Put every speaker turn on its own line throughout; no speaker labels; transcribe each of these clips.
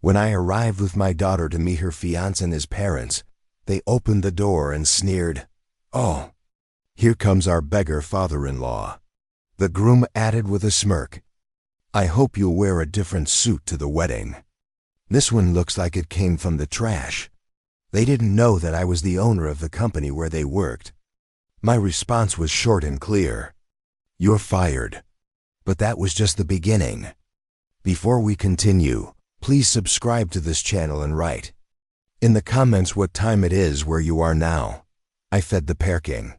When I arrived with my daughter to meet her fiancé and his parents, they opened the door and sneered, "Oh, here comes our beggar father-in-law." The groom added with a smirk, "I hope you'll wear a different suit to the wedding. This one looks like it came from the trash." They didn't know that I was the owner of the company where they worked. My response was short and clear. "You're fired." But that was just the beginning. Before we continue, please subscribe to this channel and write in the comments what time it is where you are now. I fed the Pear King.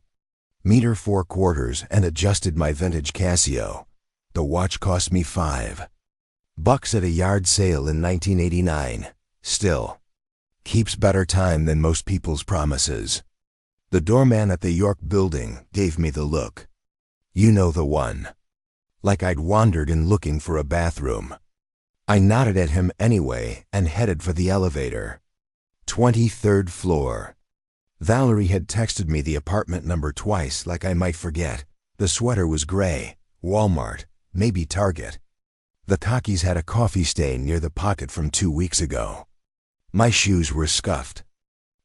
Meter 4/4 and adjusted my vintage Casio. The watch cost me $5 at a yard sale in 1989. Still, keeps better time than most people's promises. The doorman at the York building gave me the look. You know the one. Like I'd wandered in looking for a bathroom. I nodded at him anyway and headed for the elevator. 23rd floor. Valerie had texted me the apartment number twice like I might forget. The sweater was gray. Walmart, maybe Target. The khakis had a coffee stain near the pocket from 2 weeks ago. My shoes were scuffed.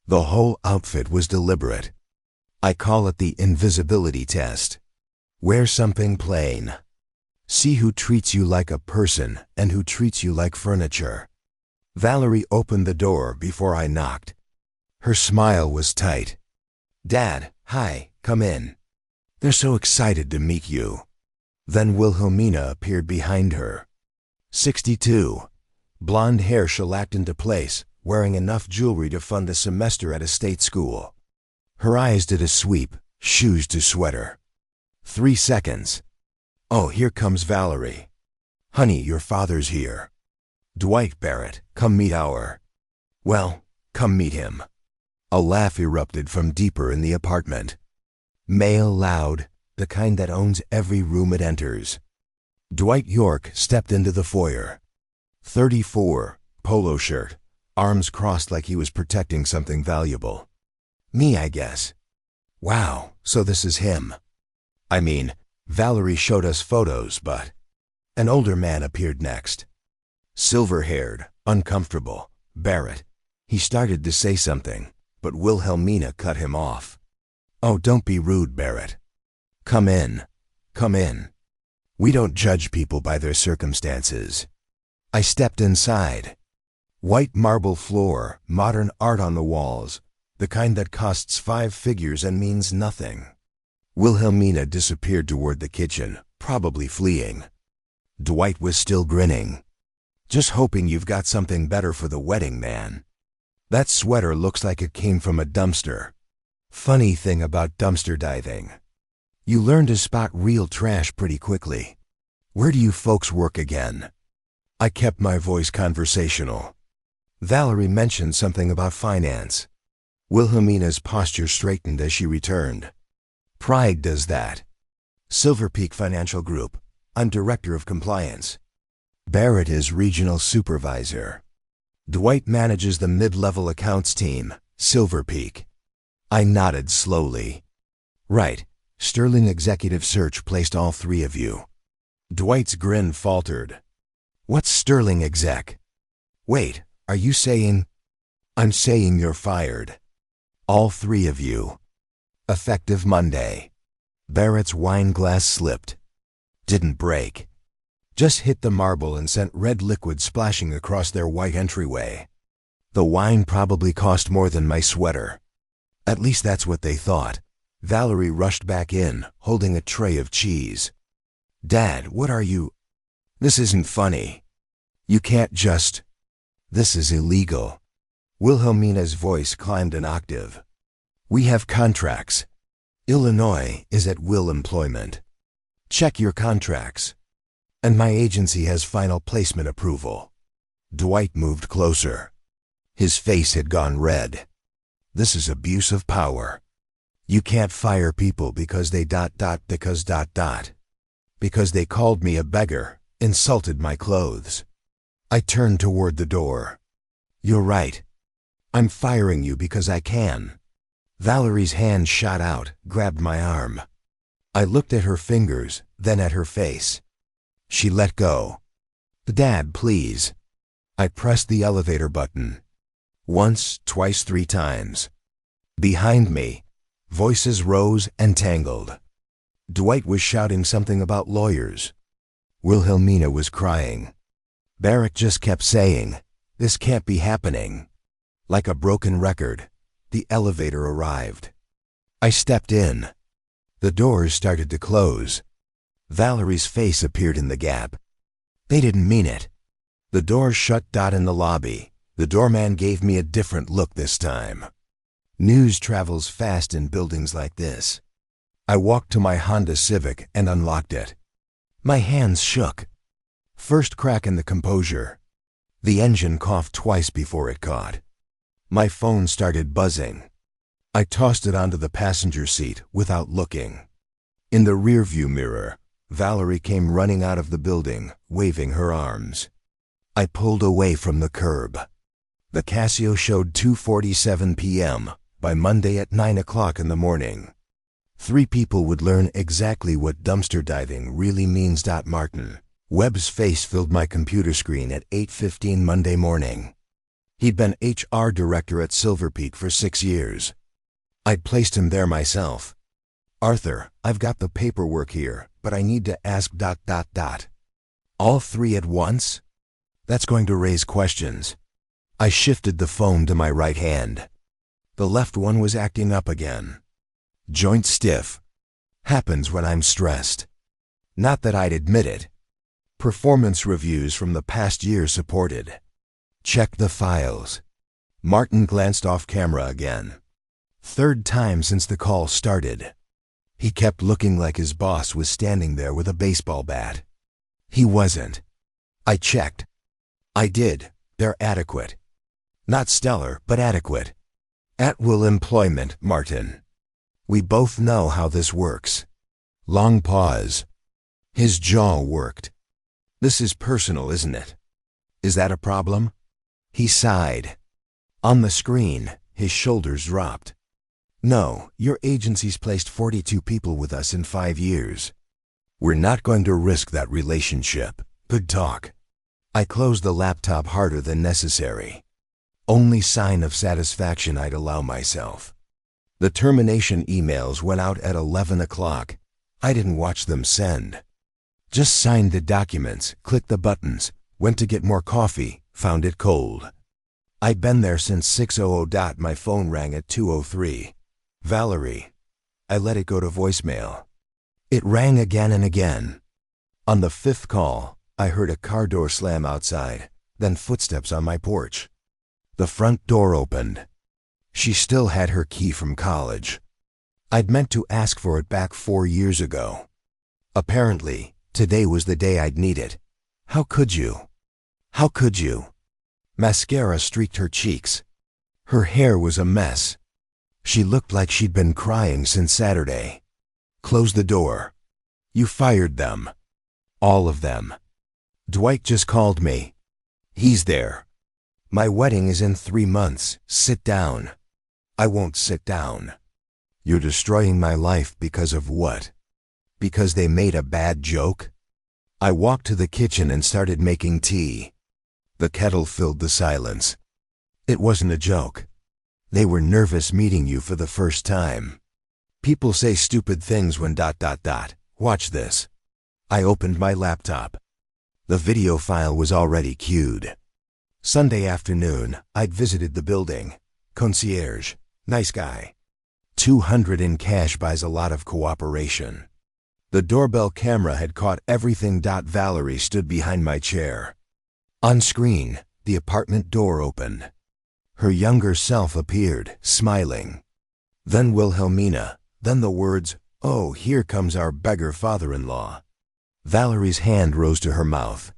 The whole outfit was deliberate. I call it the invisibility test. Wear something plain. See who treats you like a person and who treats you like furniture. Valerie opened the door before I knocked. Her smile was tight. "Dad, hi, come in. They're so excited to meet you." Then Wilhelmina appeared behind her. 62. Blonde hair shellacked into place, wearing enough jewelry to fund a semester at a state school. Her eyes did a sweep, shoes to sweater. 3 seconds. "Oh, here comes Valerie. Honey, your father's here. Dwight Barrett, come meet our... Well, come meet him." A laugh erupted from deeper in the apartment. Male loud, the kind that owns every room it enters. Dwight York stepped into the foyer. 34, polo shirt, arms crossed like he was protecting something valuable. Me, I guess. Wow, so this is him. I mean, Valerie showed us photos, but... An older man appeared next. Silver-haired, uncomfortable, Barrett. He started to say something, but Wilhelmina cut him off. "Oh, don't be rude, Barrett. Come in. Come in. We don't judge people by their circumstances." I stepped inside. White marble floor, modern art on the walls, the kind that costs 5 figures and means nothing. Wilhelmina disappeared toward the kitchen, probably fleeing. Dwight was still grinning. "Just hoping you've got something better for the wedding, man. That sweater looks like it came from a dumpster." Funny thing about dumpster diving. You learn to spot real trash pretty quickly. "Where do you folks work again?" I kept my voice conversational. Valerie mentioned something about finance. Wilhelmina's posture straightened as she returned. "Pride does that. Silver Peak Financial Group. I'm Director of Compliance. Barrett is Regional Supervisor. Dwight manages the mid-level accounts team, Silver Peak." I nodded slowly. "Right. Sterling Executive Search placed all 3 of you." Dwight's grin faltered. "What's Sterling Exec?" "Wait, are you saying..." "I'm saying you're fired. All 3 of you. Effective Monday." Barrett's wine glass slipped. Didn't break. Just hit the marble and sent red liquid splashing across their white entryway. The wine probably cost more than my sweater. At least that's what they thought. Valerie rushed back in, holding a tray of cheese. "Dad, what are you... This isn't funny. You can't just... This is illegal." Wilhelmina's voice climbed an octave. "We have contracts. Illinois is at will employment. Check your contracts. And my agency has final placement approval." Dwight moved closer. His face had gone red. "This is abuse of power. You can't fire people because they ... because ... because they called me a beggar, insulted my clothes." I turned toward the door. "You're right. I'm firing you because I can." Valerie's hand shot out, grabbed my arm. I looked at her fingers, then at her face. She let go. "Dad, please." I pressed the elevator button. Once, twice, 3 times. Behind me, voices rose and tangled. Dwight was shouting something about lawyers. Wilhelmina was crying. Barrett just kept saying, "This can't be happening." Like a broken record, the elevator arrived. I stepped in. The doors started to close. Valerie's face appeared in the gap. They didn't mean it. The doors shut. In the lobby, the doorman gave me a different look this time. News travels fast in buildings like this. I walked to my Honda Civic and unlocked it. My hands shook. First crack in the composure. The engine coughed twice before it caught. My phone started buzzing. I tossed it onto the passenger seat without looking. In the rearview mirror, Valerie came running out of the building, waving her arms. I pulled away from the curb. The Casio showed 2:47 p.m. by Monday at 9 o'clock in the morning. 3 people would learn exactly what dumpster diving really means. Martin Webb's face filled my computer screen at 8:15 Monday morning. He'd been HR director at Silver Peak for 6 years. I'd placed him there myself. "Arthur, I've got the paperwork here, but I need to ask ... All 3 at once? That's going to raise questions." I shifted the phone to my right hand. The left one was acting up again. Joint stiff. Happens when I'm stressed. Not that I'd admit it. Performance reviews from the past year supported. Check the files. Martin glanced off camera again. 3rd time since the call started. He kept looking like his boss was standing there with a baseball bat. He wasn't. I checked. I did. They're adequate. Not stellar, but adequate. At-will employment, Martin. We both know how this works. Long pause. His jaw worked. This is personal, isn't it? Is that a problem? He sighed. On the screen, his shoulders dropped. No, your agency's placed 42 people with us in 5 years. We're not going to risk that relationship. Good talk. I closed the laptop harder than necessary. Only sign of satisfaction I'd allow myself. The termination emails went out at 11 o'clock. I didn't watch them send. Just signed the documents, clicked the buttons, went to get more coffee, found it cold. I'd been there since 6:00. My phone rang at 2:03. Valerie. I let it go to voicemail. It rang again and again. On the 5th call, I heard a car door slam outside, then footsteps on my porch. The front door opened. She still had her key from college. I'd meant to ask for it back 4 years ago. Apparently, today was the day I'd need it. How could you? How could you? Mascara streaked her cheeks. Her hair was a mess. She looked like she'd been crying since Saturday. Close the door. You fired them. All of them. Dwight just called me. He's there. My wedding is in 3 months. Sit down. I won't sit down. You're destroying my life because of what? Because they made a bad joke? I walked to the kitchen and started making tea. The kettle filled the silence. It wasn't a joke. They were nervous meeting you for the first time. People say stupid things when ... Watch this. I opened my laptop. The video file was already queued. Sunday afternoon, I'd visited the building. Concierge. Nice guy. 200 in cash buys a lot of cooperation. The doorbell camera had caught everything. Valerie stood behind my chair. On screen, the apartment door opened. Her younger self appeared, smiling. Then Wilhelmina, then the words, "Oh, here comes our beggar father-in-law." Valerie's hand rose to her mouth.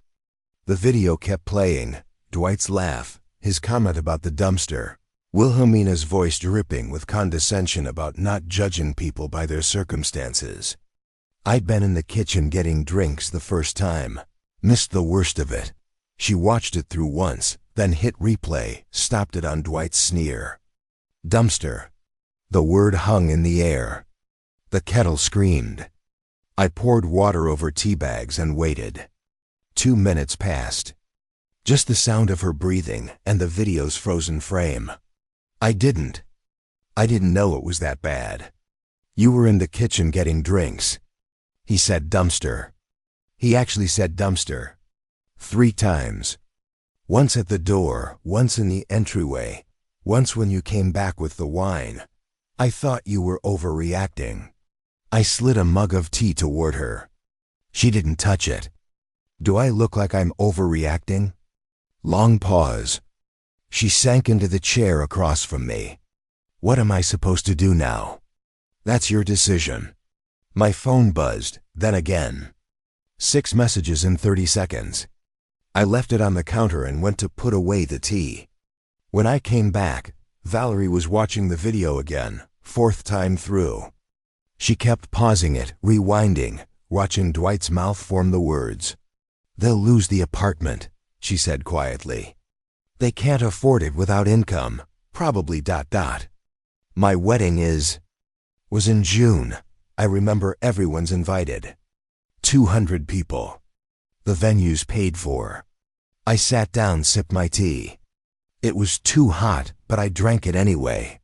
The video kept playing, Dwight's laugh, his comment about the dumpster, Wilhelmina's voice dripping with condescension about not judging people by their circumstances. I'd been in the kitchen getting drinks the first time, missed the worst of it. She watched it through once, then hit replay, stopped it on Dwight's sneer. Dumpster. The word hung in the air. The kettle screamed. I poured water over tea bags and waited. 2 minutes passed. Just the sound of her breathing and the video's frozen frame. I didn't know it was that bad. You were in the kitchen getting drinks. He said dumpster. He actually said dumpster. 3 times. Once at the door, once in the entryway, once when you came back with the wine. I thought you were overreacting. I slid a mug of tea toward her. She didn't touch it. Do I look like I'm overreacting? Long pause. She sank into the chair across from me. What am I supposed to do now? That's your decision. My phone buzzed, then again. 6 messages in 30 seconds. I left it on the counter and went to put away the tea. When I came back, Valerie was watching the video again, 4th time through. She kept pausing it, rewinding, watching Dwight's mouth form the words. They'll lose the apartment, she said quietly. They can't afford it without income, probably ... My wedding was in June. I remember everyone's invited. 200 people. The venue's paid for. I sat down, sipped my tea. It was too hot, but I drank it anyway.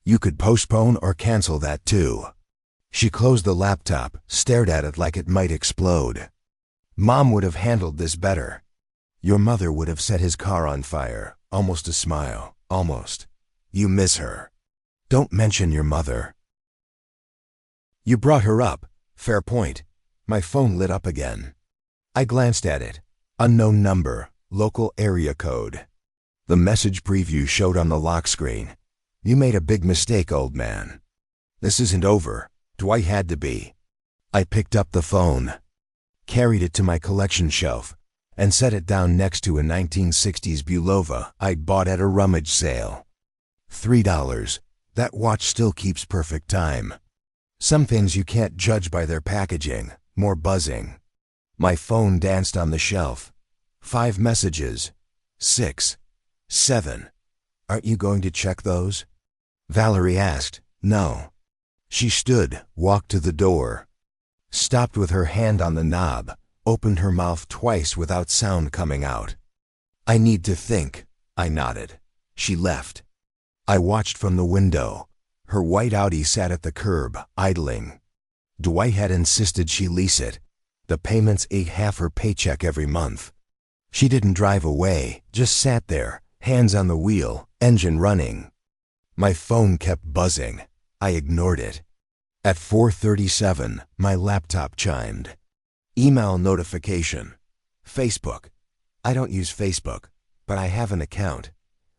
You could postpone or cancel that too. She closed the laptop, stared at it like it might explode. Mom would have handled this better. Your mother would have set his car on fire. Almost a smile. Almost. You miss her. Don't mention your mother. You brought her up. Fair point. My phone lit up again. I glanced at it. Unknown number. Local area code. The message preview showed on the lock screen. You made a big mistake, old man. This isn't over. Dwight had to be. I picked up the phone, carried it to my collection shelf, and set it down next to a 1960s Bulova I'd bought at a rummage sale. $3. That watch still keeps perfect time. Some things you can't judge by their packaging. More buzzing. My phone danced on the shelf. 5 messages. 6. 7. Aren't you going to check those? Valerie asked. No. She stood, walked to the door, stopped with her hand on the knob, opened her mouth twice without sound coming out. I need to think. I nodded. She left. I watched from the window. Her white Audi sat at the curb, idling. Dwight had insisted she lease it. The payments ate half her paycheck every month. She didn't drive away, just sat there, hands on the wheel, engine running. My phone kept buzzing. I ignored it. At 4:37, my laptop chimed. Email notification. Facebook. I don't use Facebook, but I have an account.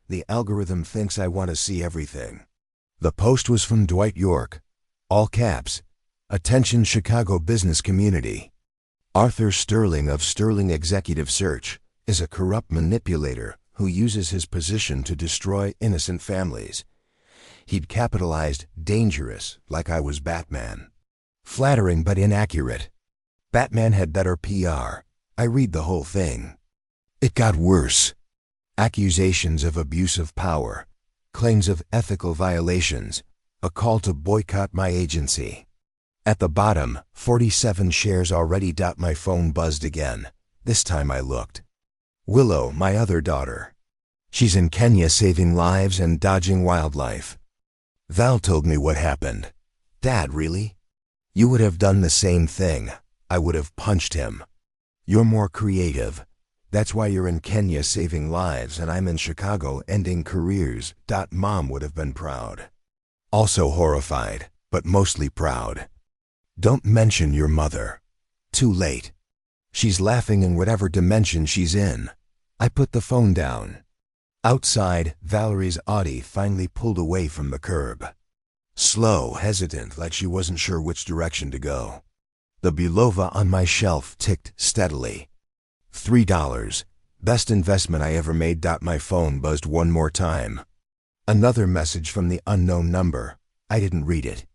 The algorithm thinks I want to see everything. The post was from Dwight York. All caps. Attention Chicago business community. Arthur Sterling of Sterling Executive Search is a corrupt manipulator who uses his position to destroy innocent families. He'd capitalized dangerous like I was Batman. Flattering but inaccurate. Batman had better PR. I read the whole thing. It got worse. Accusations of abuse of power, claims of ethical violations, a call to boycott my agency. At the bottom, 47 shares already. My phone buzzed again. This time I looked. Willow, my other daughter. She's in Kenya saving lives and dodging wildlife. Val told me what happened. Dad, really? You would have done the same thing. I would have punched him. You're more creative. That's why you're in Kenya saving lives and I'm in Chicago ending careers. Mom would have been proud. Also horrified, but mostly proud. Don't mention your mother. Too late. She's laughing in whatever dimension she's in. I put the phone down. Outside, Valerie's Audi finally pulled away from the curb. Slow, hesitant, like she wasn't sure which direction to go. The Bulova on my shelf ticked steadily. $3. Best investment I ever made. My phone buzzed one more time. Another message from the unknown number. I didn't read it.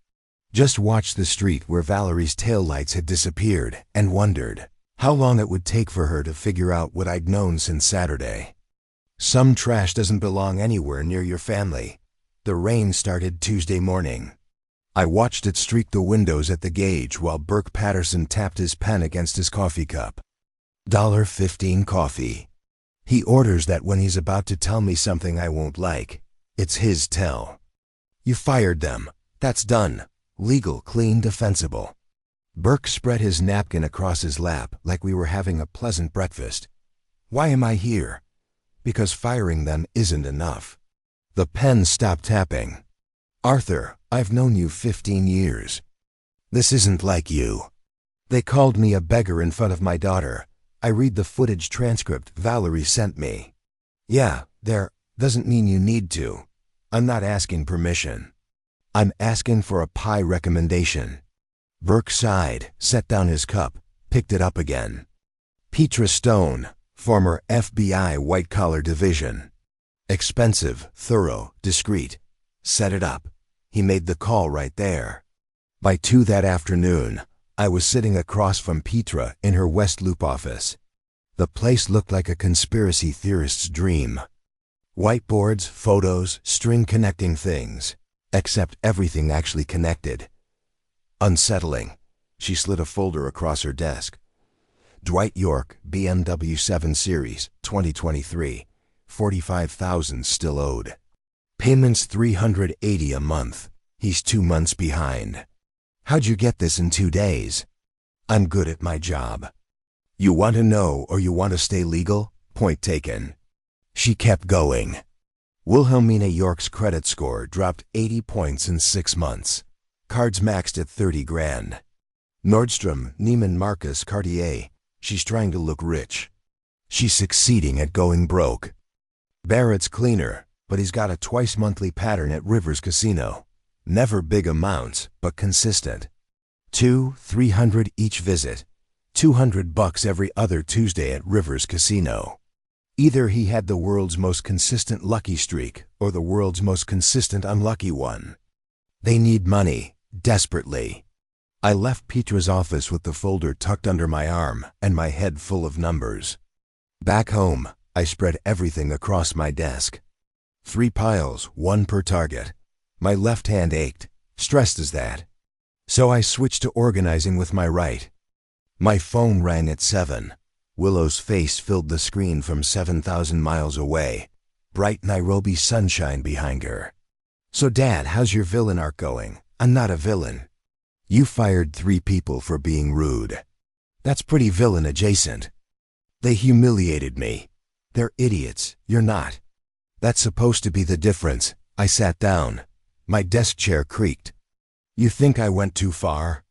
Just watched the street where Valerie's taillights had disappeared and wondered how long it would take for her to figure out what I'd known since Saturday. Some trash doesn't belong anywhere near your family. The rain started Tuesday morning. I watched it streak the windows at the gauge while Burke Patterson tapped his pen against his coffee cup. $1.15 coffee. He orders that when he's about to tell me something I won't like, it's his tell. You fired them. That's done. Legal, clean, defensible. Burke spread his napkin across his lap like we were having a pleasant breakfast. Why am I here? Because firing them isn't enough. The pen stopped tapping. Arthur, I've known you 15 years. This isn't like you. They called me a beggar in front of my daughter. I read the footage transcript Valerie sent me. Yeah, there, doesn't mean you need to. I'm not asking permission. I'm asking for a pie recommendation. Burke sighed, set down his cup, picked it up again. Petra Stone, former FBI white-collar division. Expensive, thorough, discreet. Set it up. He made the call right there. By 2 that afternoon, I was sitting across from Petra in her West Loop office. The place looked like a conspiracy theorist's dream. Whiteboards, photos, string connecting things. Except everything actually connected. Unsettling. She slid a folder across her desk. Dwight York, BMW 7 Series, 2023. 45,000 still owed. Payments $380 a month. He's 2 months behind. How'd you get this in 2 days? I'm good at my job. You want to know or you want to stay legal? Point taken. She kept going. Wilhelmina York's credit score dropped 80 points in 6 months. Cards maxed at 30 grand. Nordstrom, Neiman Marcus, Cartier. She's trying to look rich. She's succeeding at going broke. Barrett's cleaner, but he's got a twice-monthly pattern at Rivers Casino. Never big amounts, but consistent. $200-300 each visit. $200 every other Tuesday at Rivers Casino. Either he had the world's most consistent lucky streak or the world's most consistent unlucky one. They need money, desperately. I left Petra's office with the folder tucked under my arm and my head full of numbers. Back home, I spread everything across my desk. 3 piles, 1 per target. My left hand ached, stressed as that. So I switched to organizing with my right. My phone rang at 7. Willow's face filled the screen from 7,000 miles away. Bright Nairobi sunshine behind her. So Dad, how's your villain arc going? I'm not a villain. You fired 3 people for being rude. That's pretty villain adjacent. They humiliated me. They're idiots, you're not. That's supposed to be the difference. I sat down. My desk chair creaked. You think I went too far?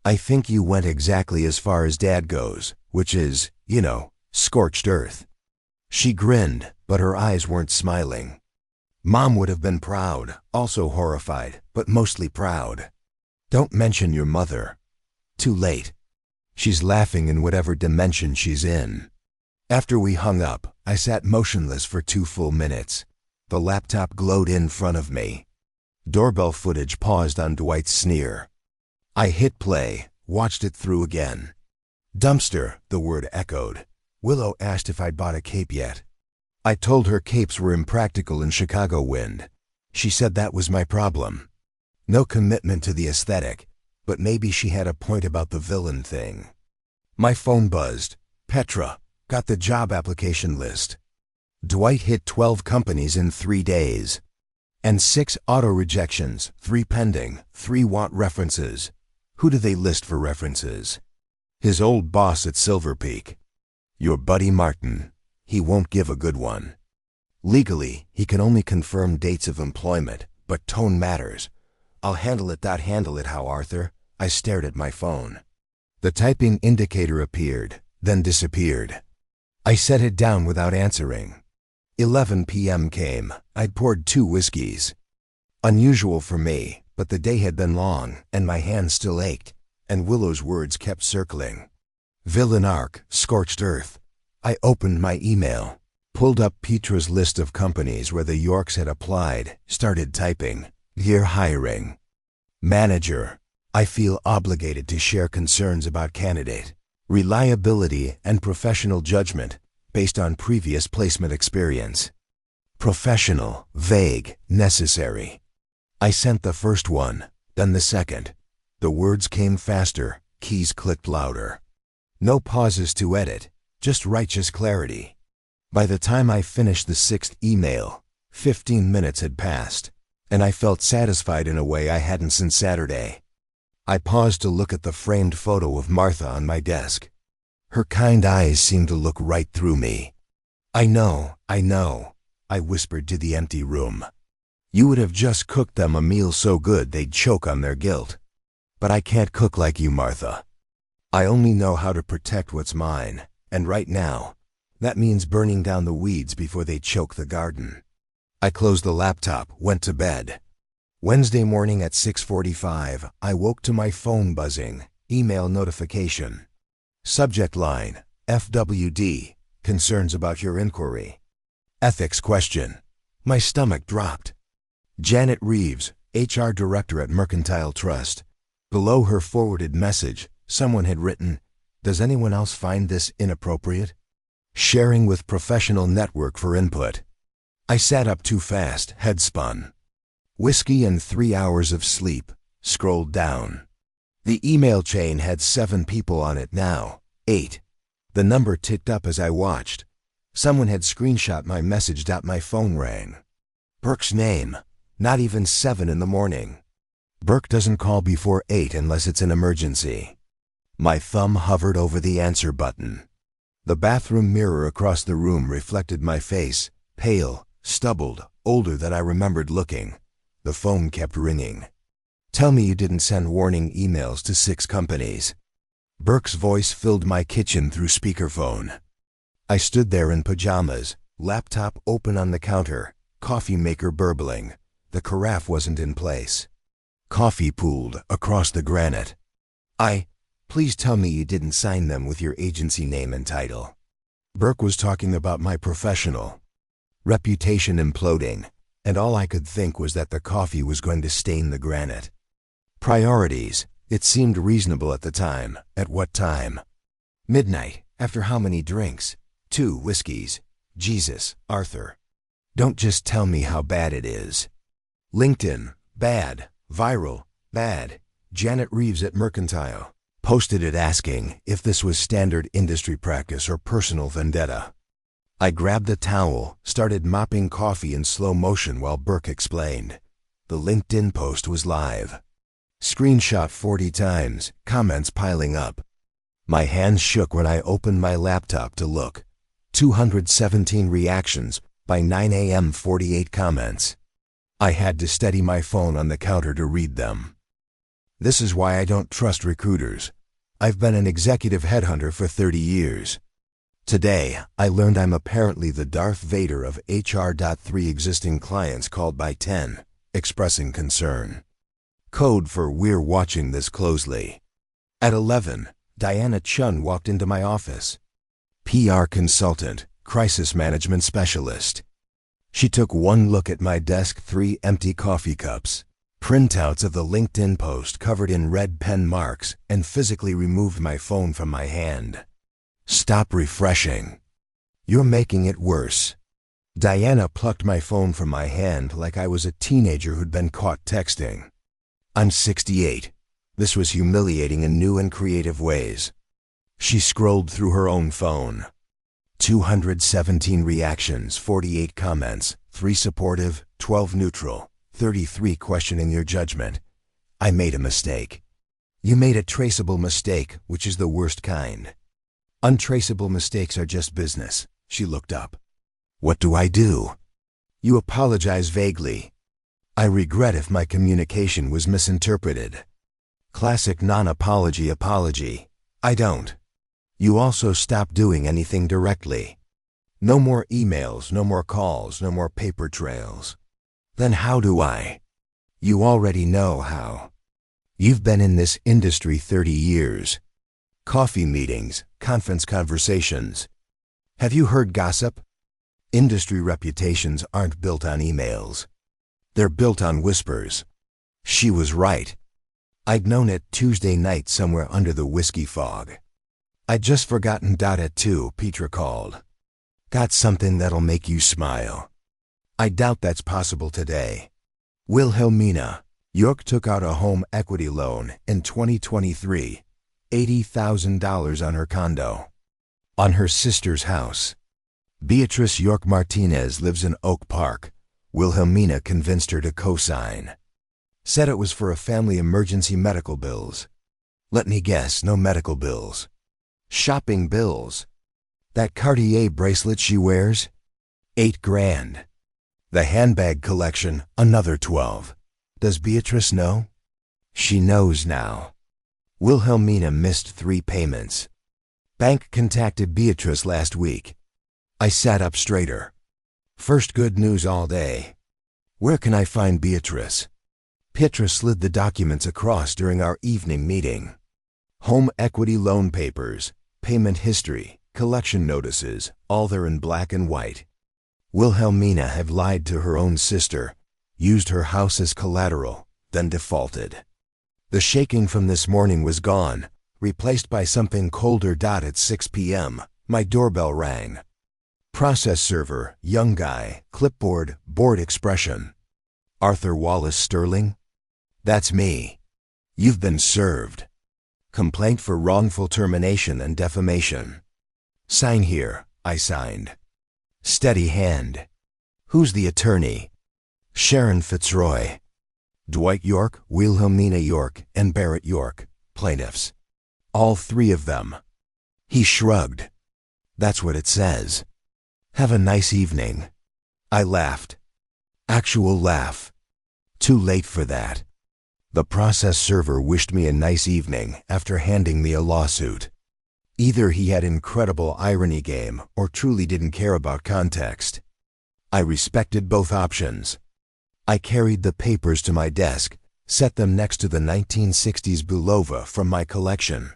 I think you went exactly as far as Dad goes, which is, you know, scorched earth. She grinned, but her eyes weren't smiling. Mom would have been proud, also horrified, but mostly proud. Don't mention your mother. Too late. She's laughing in whatever dimension she's in. After we hung up, I sat motionless for 2 full minutes. The laptop glowed in front of me. Doorbell footage paused on Dwight's sneer. I hit play, watched it through again. Dumpster, the word echoed. Willow asked if I'd bought a cape yet. I told her capes were impractical in Chicago wind. She said that was my problem. No commitment to the aesthetic, but maybe she had a point about the villain thing. My phone buzzed. Petra, got the job application list. Dwight hit 12 companies in 3 days. And 6 auto rejections, 3 pending, 3 want references. Who do they list for references? His old boss at Silver Peak. Your buddy Martin. He won't give a good one. Legally, he can only confirm dates of employment, but tone matters. I'll handle it. Handle it how, Arthur? I stared at my phone. The typing indicator appeared, then disappeared. I set it down without answering. 11 p.m. came. I'd poured 2 whiskeys. Unusual for me, but the day had been long, and my hands still ached, and Willow's words kept circling. Villain arc, scorched earth. I opened my email, pulled up Petra's list of companies where the Yorks had applied, started typing. Dear hiring. Manager. I feel obligated to share concerns about candidate. Reliability and professional judgment based on previous placement experience. Professional, vague, necessary. I sent the first one, then the second. The words came faster, keys clicked louder. No pauses to edit, just righteous clarity. By the time I finished the sixth email, 15 minutes had passed, and I felt satisfied in a way I hadn't since Saturday. I paused to look at the framed photo of Martha on my desk. Her kind eyes seemed to look right through me. I know, I whispered to the empty room. You would have just cooked them a meal so good they'd choke on their guilt. But I can't cook like you, Martha. I only know how to protect what's mine, and right now, that means burning down the weeds before they choke the garden. I closed the laptop, went to bed. Wednesday morning at 6:45, I woke to my phone buzzing, email notification. Subject line, FWD, concerns about your inquiry. Ethics question. My stomach dropped. Janet Reeves, HR Director at Mercantile Trust. Below her forwarded message, someone had written, "Does anyone else find this inappropriate?" Sharing with professional network for input. I sat up too fast, head spun. Whiskey and 3 hours of sleep. Scrolled down. The email chain had 7 people on it now. 8. The number ticked up as I watched. Someone had screenshot my message. My phone rang. Burke's name. Not even 7 in the morning. Burke doesn't call before 8 unless it's an emergency. My thumb hovered over the answer button. The bathroom mirror across the room reflected my face, pale, stubbled, older than I remembered looking. The phone kept ringing. Tell me you didn't send warning emails to 6 companies. Burke's voice filled my kitchen through speakerphone. I stood there in pajamas, laptop open on the counter, coffee maker burbling. The carafe wasn't in place. Coffee pooled across the granite. Please tell me you didn't sign them with your agency name and title. Burke was talking about my professional reputation imploding, and all I could think was that the coffee was going to stain the granite. Priorities. It seemed reasonable at the time. At what time? Midnight. After how many drinks? 2 whiskeys. Jesus, Arthur. Don't just tell me how bad it is. LinkedIn. Bad. Viral. Bad. Janet Reeves at Mercantile posted it asking if this was standard industry practice or personal vendetta. I grabbed a towel, started mopping coffee in slow motion while Burke explained. The LinkedIn post was live. Screenshot 40 times, comments piling up. My hands shook when I opened my laptop to look. 217 reactions, by 9 a.m. 48 comments. I had to steady my phone on the counter to read them. This is why I don't trust recruiters. I've been an executive headhunter for 30 years. Today, I learned I'm apparently the Darth Vader of HR. 3 existing clients called by 10, expressing concern. Code for "We're watching this closely." At 11, Diana Chun walked into my office. PR consultant, crisis management specialist. She took one look at my desk, 3 empty coffee cups, printouts of the LinkedIn post covered in red pen marks, and physically removed my phone from my hand. Stop refreshing. You're making it worse. Diana plucked my phone from my hand like I was a teenager who'd been caught texting. I'm 68. This was humiliating in new and creative ways. She scrolled through her own phone. 217 reactions, 48 comments, 3 supportive, 12 neutral, 33 questioning your judgment. I made a mistake. You made a traceable mistake, which is the worst kind. Untraceable mistakes are just business. She looked up. What do I do? You apologize vaguely. I regret if my communication was misinterpreted. Classic non-apology apology. I don't. You also stop doing anything directly. No more emails, no more calls, no more paper trails. Then how do I? You already know how. You've been in this industry 30 years. Coffee meetings, conference conversations. Have you heard gossip? Industry reputations aren't built on emails. They're built on whispers. She was right. I'd known it Tuesday night somewhere under the whiskey fog. I'd just forgotten. At 2, Petra called. Got something that'll make you smile. I doubt that's possible today. Wilhelmina, York took out a home equity loan in 2023, $80,000 on her condo. On her sister's house. Beatrice York Martinez lives in Oak Park. Wilhelmina convinced her to co-sign. Said it was for a family emergency medical bills. Let me guess, no medical bills. Shopping bills. That Cartier bracelet she wears? $8 grand. The handbag collection, another 12. Does Beatrice know? She knows now. Wilhelmina missed 3 payments. Bank contacted Beatrice last week. I sat up straighter. First good news all day. Where can I find Beatrice? Pietra slid the documents across during our evening meeting. Home equity loan papers, payment history, collection notices, all there in black and white. Wilhelmina had lied to her own sister, used her house as collateral, then defaulted. The shaking from this morning was gone, replaced by something colder. At 6 p.m., my doorbell rang. Process server, young guy, clipboard, bored expression. Arthur Wallace Sterling? That's me. You've been served. Complaint for wrongful termination and defamation. Sign here. I signed. Steady hand. Who's the attorney? Sharon Fitzroy. Dwight York, Wilhelmina York, and Barrett York, plaintiffs. All 3 of them. He shrugged. That's what it says. Have a nice evening. I laughed. Actual laugh. Too late for that. The process server wished me a nice evening after handing me a lawsuit. Either he had incredible irony game or truly didn't care about context. I respected both options. I carried the papers to my desk, set them next to the 1960s Bulova from my collection.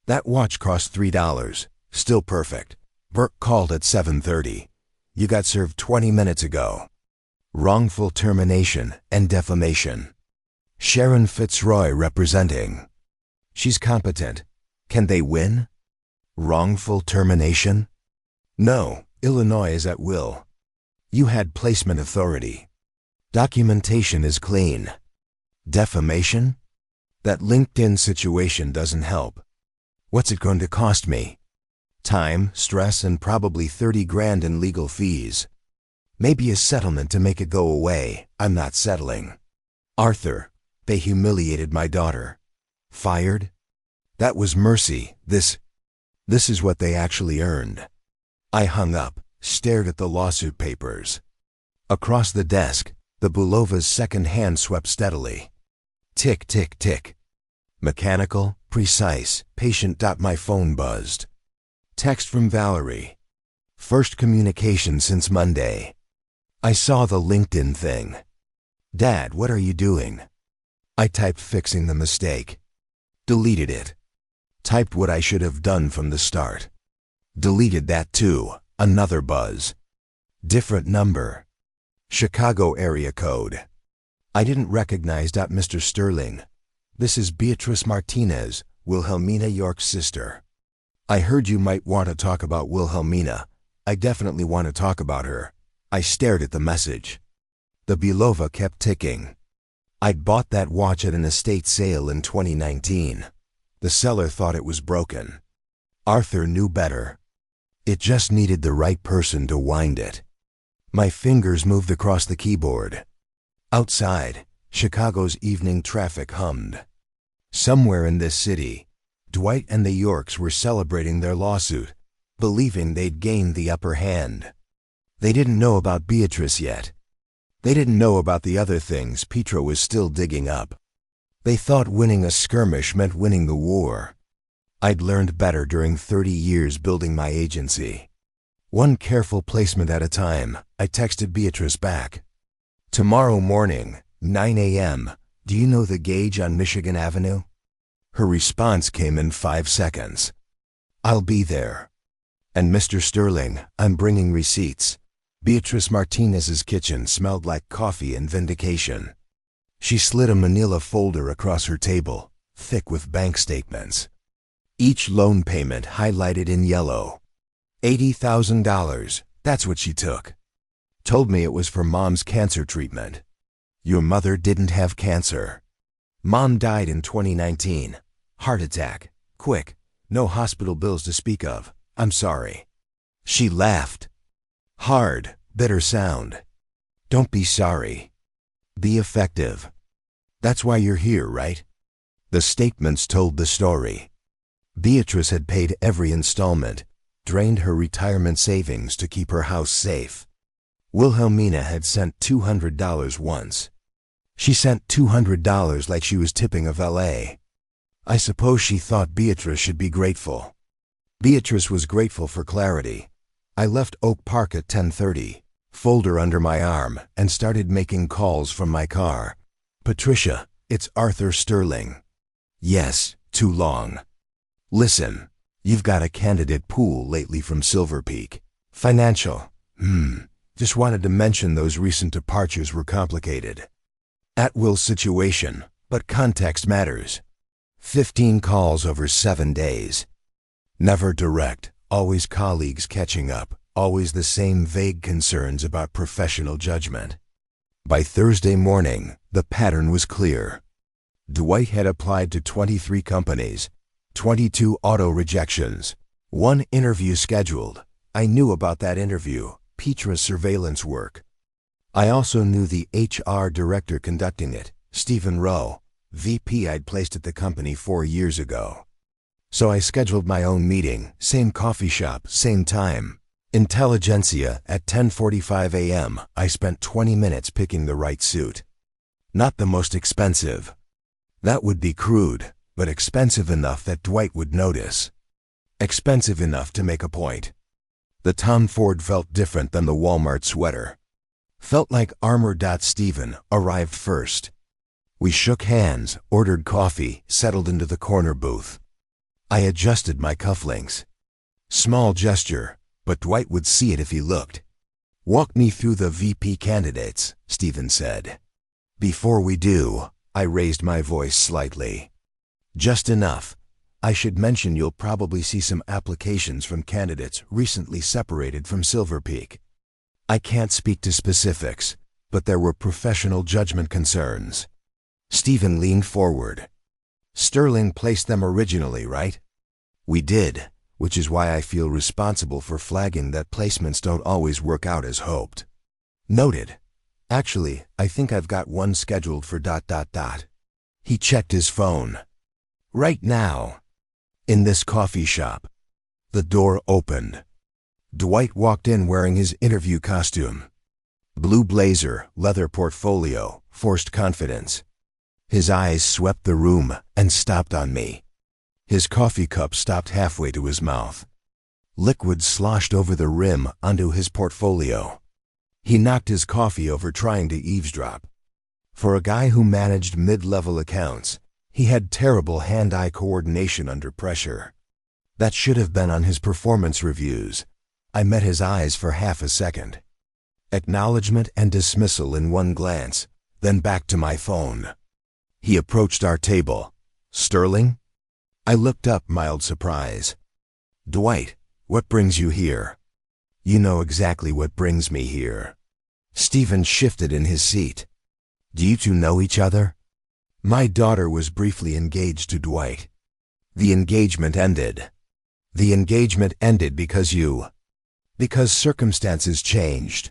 That watch cost $3, still perfect. Burke called at 7:30. You got served 20 minutes ago. Wrongful termination and defamation. Sharon Fitzroy representing. She's competent. Can they win? Wrongful termination? No, Illinois is at will. You had placement authority. Documentation is clean. Defamation? That LinkedIn situation doesn't help. What's it going to cost me? Time, stress, and probably 30 grand in legal fees. Maybe a settlement to make it go away. I'm not settling. Arthur, they humiliated my daughter. Fired? That was mercy. This is what they actually earned. I hung up, stared at the lawsuit papers. Across the desk, the Bulova's second hand swept steadily. Tick, tick, tick. Mechanical, precise, patient. My phone buzzed. Text from Valerie. First communication since Monday. I saw the LinkedIn thing. Dad, what are you doing? I typed fixing the mistake. Deleted it. Typed what I should have done from the start. Deleted that too. Another buzz. Different number. Chicago area code. I didn't recognize Mr. Sterling. This is Beatrice Martinez, Wilhelmina York's sister. I heard you might want to talk about Wilhelmina. I definitely want to talk about her. I stared at the message. The Bulova kept ticking. I'd bought that watch at an estate sale in 2019. The seller thought it was broken. Arthur knew better. It just needed the right person to wind it. My fingers moved across the keyboard. Outside, Chicago's evening traffic hummed. Somewhere in this city, Dwight and the Yorks were celebrating their lawsuit, believing they'd gained the upper hand. They didn't know about Beatrice yet. They didn't know about the other things Pietra was still digging up. They thought winning a skirmish meant winning the war. I'd learned better during 30 years building my agency. One careful placement at a time, I texted Beatrice back. Tomorrow morning, 9 a.m., do you know the gauge on Michigan Avenue? Her response came in 5 seconds. I'll be there. And Mr. Sterling, I'm bringing receipts. Beatrice Martinez's kitchen smelled like coffee and vindication. She slid a manila folder across her table, thick with bank statements. Each loan payment highlighted in yellow. $80,000, that's what she took. Told me it was for Mom's cancer treatment. Your mother didn't have cancer. Mom died in 2019. Heart attack. Quick. No hospital bills to speak of. I'm sorry. She laughed. Hard, bitter sound. Don't be sorry. Be effective. That's why you're here, right? The statements told the story. Beatrice had paid every installment, drained her retirement savings to keep her house safe. Wilhelmina had sent $200 once. She sent $200 like she was tipping a valet. I suppose she thought Beatrice should be grateful. Beatrice was grateful for clarity. I left Oak Park at 10:30, folder under my arm, and started making calls from my car. Patricia, it's Arthur Sterling. Yes, too long. Listen, you've got a candidate pool lately from Silver Peak. Financial. Just wanted to mention those recent departures were complicated. At-will situation, but context matters. 15 calls over 7 days. Never direct, always colleagues catching up, always the same vague concerns about professional judgment. By Thursday morning, the pattern was clear. Dwight had applied to 23 companies, 22 auto rejections, 1 interview scheduled. I knew about that interview, Petra's surveillance work. I also knew the HR director conducting it, Stephen Rowe, VP I'd placed at the company 4 years ago. So I scheduled my own meeting, same coffee shop, same time. Intelligentsia at 10:45 a.m. I spent 20 minutes picking the right suit. Not the most expensive. That would be crude, but expensive enough that Dwight would notice. Expensive enough to make a point. The Tom Ford felt different than the Walmart sweater. Felt like Armor. Stephen arrived first. We shook hands, ordered coffee, settled into the corner booth. I adjusted my cufflinks. Small gesture, but Dwight would see it if he looked. Walk me through the VP candidates, Stephen said. Before we do, I raised my voice slightly. Just enough. I should mention you'll probably see some applications from candidates recently separated from Silver Peak. I can't speak to specifics, but there were professional judgment concerns. Stephen leaned forward. Sterling placed them originally, right? We did, which is why I feel responsible for flagging that placements don't always work out as hoped. Noted. Actually, I think I've got one scheduled for ... He checked his phone. Right now. In this coffee shop. The door opened. Dwight walked in wearing his interview costume. Blue blazer, leather portfolio, forced confidence. His eyes swept the room and stopped on me. His coffee cup stopped halfway to his mouth. Liquid sloshed over the rim onto his portfolio. He knocked his coffee over trying to eavesdrop. For a guy who managed mid-level accounts, he had terrible hand-eye coordination under pressure. That should have been on his performance reviews. I met his eyes for half a second. Acknowledgement and dismissal in one glance, then back to my phone. He approached our table. Sterling? I looked up, mild surprise. Dwight, what brings you here? You know exactly what brings me here. Stephen shifted in his seat. Do you two know each other? My daughter was briefly engaged to Dwight. The engagement ended. The engagement ended because circumstances changed.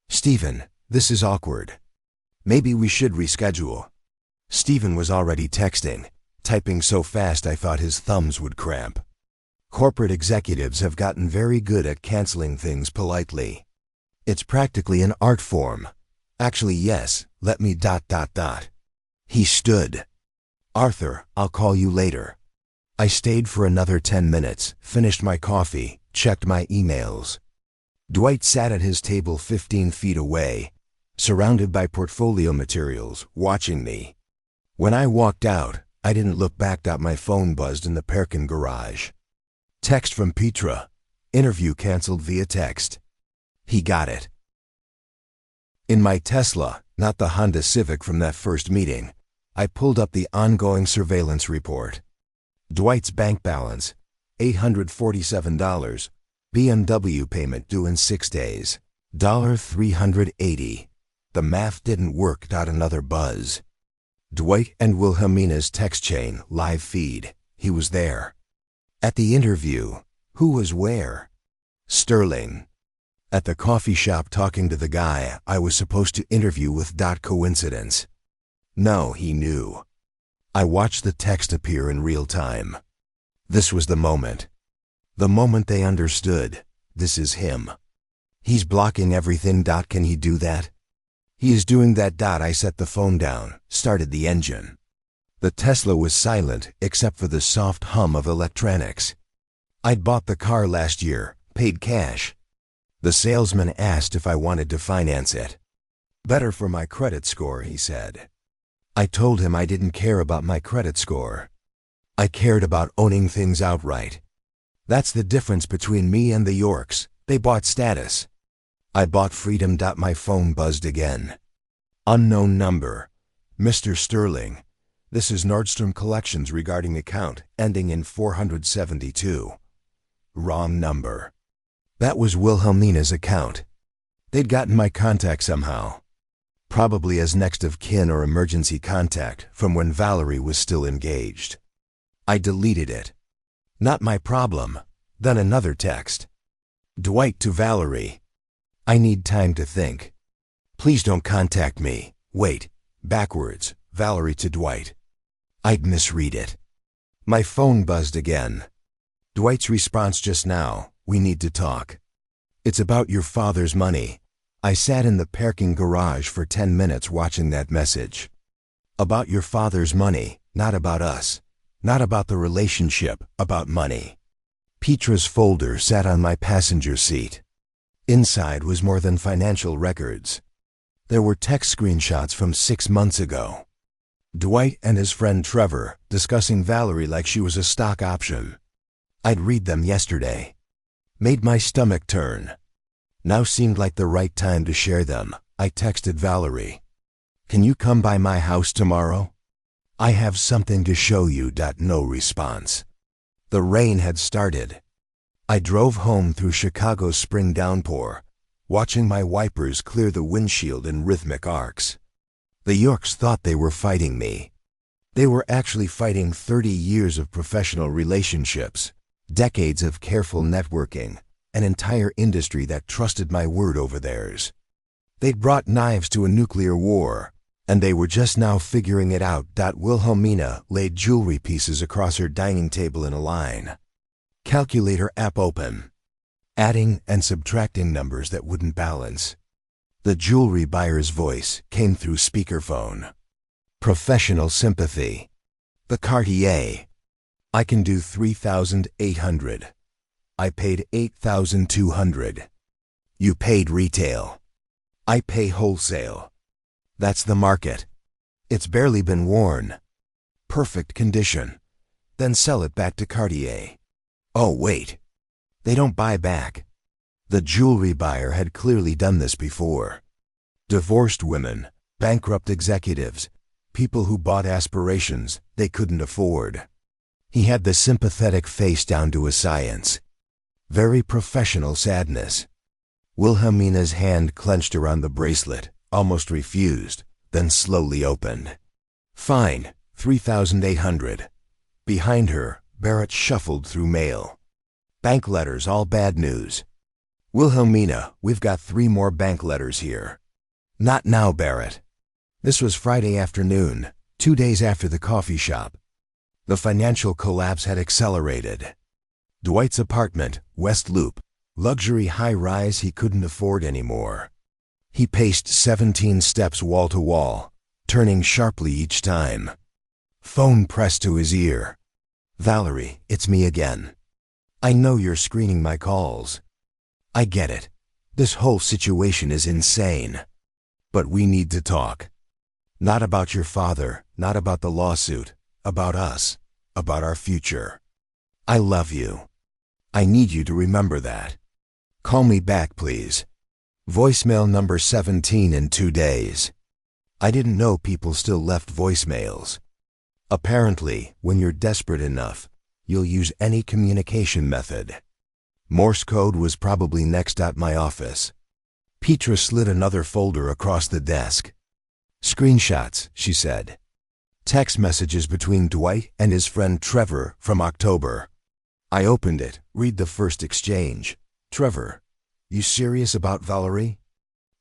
Stephen, this is awkward. Maybe we should reschedule. Stephen was already texting, typing so fast I thought his thumbs would cramp. Corporate executives have gotten very good at canceling things politely. It's practically an art form. Actually, yes, let me ... He stood. Arthur, I'll call you later. I stayed for another 10 minutes, finished my coffee, checked my emails. Dwight sat at his table 15 feet away, surrounded by portfolio materials, watching me. When I walked out, I didn't look back. My phone buzzed in the Perkin garage. Text from Petra. Interview canceled via text. He got it. In my Tesla, not the Honda Civic from that first meeting, I pulled up the ongoing surveillance report. Dwight's bank balance, $847. BMW payment due in 6 days, $380. The math didn't work. Another buzz. Dwight and Wilhelmina's text chain, live feed. He was there. At the interview, who was where? Sterling. At the coffee shop talking to the guy I was supposed to interview with. Coincidence? No, he knew. I watched the text appear in real time. This was the moment. The moment they understood. This is him. He's blocking everything. Can he do that? He is doing that. I set the phone down, started the engine. The Tesla was silent except for the soft hum of electronics. I'd bought the car last year, paid cash. The salesman asked if I wanted to finance it. Better for my credit score, he said. I told him I didn't care about my credit score. I cared about owning things outright. That's the difference between me and the Yorks. They bought status. I bought freedom. My phone buzzed again. Unknown number. Mr. Sterling. This is Nordstrom Collections regarding account ending in 472. Wrong number. That was Wilhelmina's account. They'd gotten my contact somehow. Probably as next of kin or emergency contact from when Valerie was still engaged. I deleted it. Not my problem. Then another text. Dwight to Valerie. I need time to think. Please don't contact me. Wait. Backwards. Valerie to Dwight. I'd misread it. My phone buzzed again. Dwight's response just now. We need to talk. It's about your father's money. I sat in the parking garage for 10 minutes watching that message. About your father's money, not about us. Not about the relationship, about money. Petra's folder sat on my passenger seat. Inside was more than financial records. There were text screenshots from 6 months ago. Dwight and his friend Trevor discussing Valerie like she was a stock option. I'd read them yesterday. Made my stomach turn. Now seemed like the right time to share them. I texted Valerie. Can you come by my house tomorrow? I have something to show you. No response. The rain had started. I drove home through Chicago's spring downpour, watching my wipers clear the windshield in rhythmic arcs. The Yorks thought they were fighting me. They were actually fighting 30 years of professional relationships, decades of careful networking, an entire industry that trusted my word over theirs. They'd brought knives to a nuclear war, and they were just now figuring it out. Wilhelmina laid jewelry pieces across her dining table in a line. Calculator app open. Adding and subtracting numbers that wouldn't balance. The jewelry buyer's voice came through speakerphone. Professional sympathy. The Cartier. I can do 3,800. I paid 8,200. You paid retail. I pay wholesale. That's the market. It's barely been worn. Perfect condition. Then sell it back to Cartier. Oh, wait. They don't buy back. The jewelry buyer had clearly done this before. Divorced women, bankrupt executives, people who bought aspirations they couldn't afford. He had the sympathetic face down to a science. Very professional sadness. Wilhelmina's hand clenched around the bracelet, almost refused, then slowly opened. Fine, 3,800. Behind her, Barrett shuffled through mail. Bank letters, all bad news. Wilhelmina, we've got 3 more bank letters here. Not now, Barrett. This was Friday afternoon, 2 days after the coffee shop. The financial collapse had accelerated. Dwight's apartment, West Loop, luxury high-rise he couldn't afford anymore. He paced 17 steps wall to wall, turning sharply each time. Phone pressed to his ear. Valerie, it's me again. I know you're screening my calls. I get it. This whole situation is insane. But we need to talk. Not about your father, not about the lawsuit, about us, about our future. I love you. I need you to remember that. Call me back, please. Voicemail number 17 in 2 days. I didn't know people still left voicemails. Apparently, when you're desperate enough, you'll use any communication method. Morse code was probably next at my office. Petra slid another folder across the desk. Screenshots, she said. Text messages between Dwight and his friend Trevor from October. I opened it, read the first exchange. Trevor, You serious about Valerie?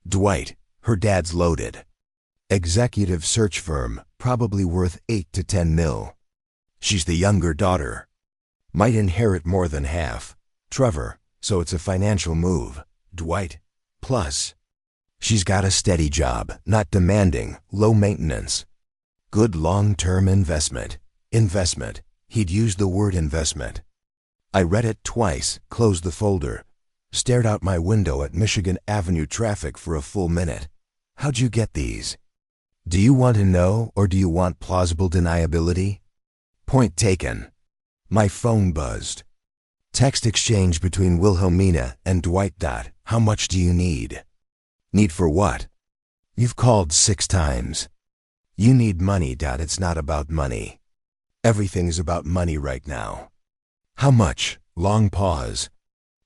Dwight, her dad's loaded. Executive search firm, probably worth 8 to 10 mil. She's the younger daughter. Might inherit more than half. Trevor, so it's a financial move. Dwight, plus. She's got a steady job, not demanding, low maintenance. Good long-term investment. Investment. He'd used the word investment. I read it twice, closed the folder, stared out my window at Michigan Avenue traffic for a full minute. How'd you get these? Do you want to know, or do you want plausible deniability? Point taken. My phone buzzed. Text exchange between Wilhelmina and Dwight. How much do you need? Need for what? You've called 6 times. You need money. It's not about money. Everything's about money right now. How much? Long pause.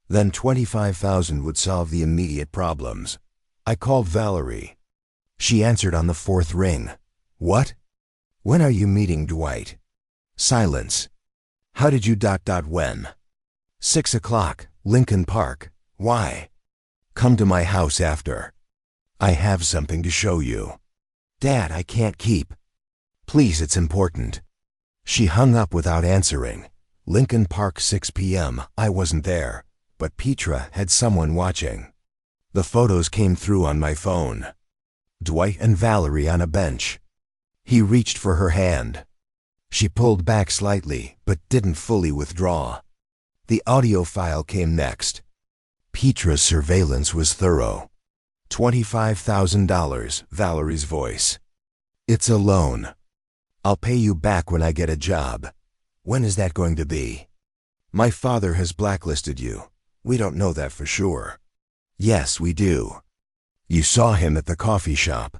Then 25,000 would solve the immediate problems. I called Valerie. She answered on the 4th ring. What? When are you meeting Dwight? Silence. How did you... When? 6 o'clock, Lincoln Park. Why? Come to my house after. I have something to show you. Dad, I can't keep. Please, it's important. She hung up without answering. Lincoln Park, 6 p.m. I wasn't there, but Petra had someone watching. The photos came through on my phone. Dwight and Valerie on a bench. He reached for her hand. She pulled back slightly, but didn't fully withdraw. The audio file came next. Petra's surveillance was thorough. $25,000, Valerie's voice. It's a loan. I'll pay you back when I get a job. When is that going to be? My father has blacklisted you. We don't know that for sure. Yes, we do. You saw him at the coffee shop.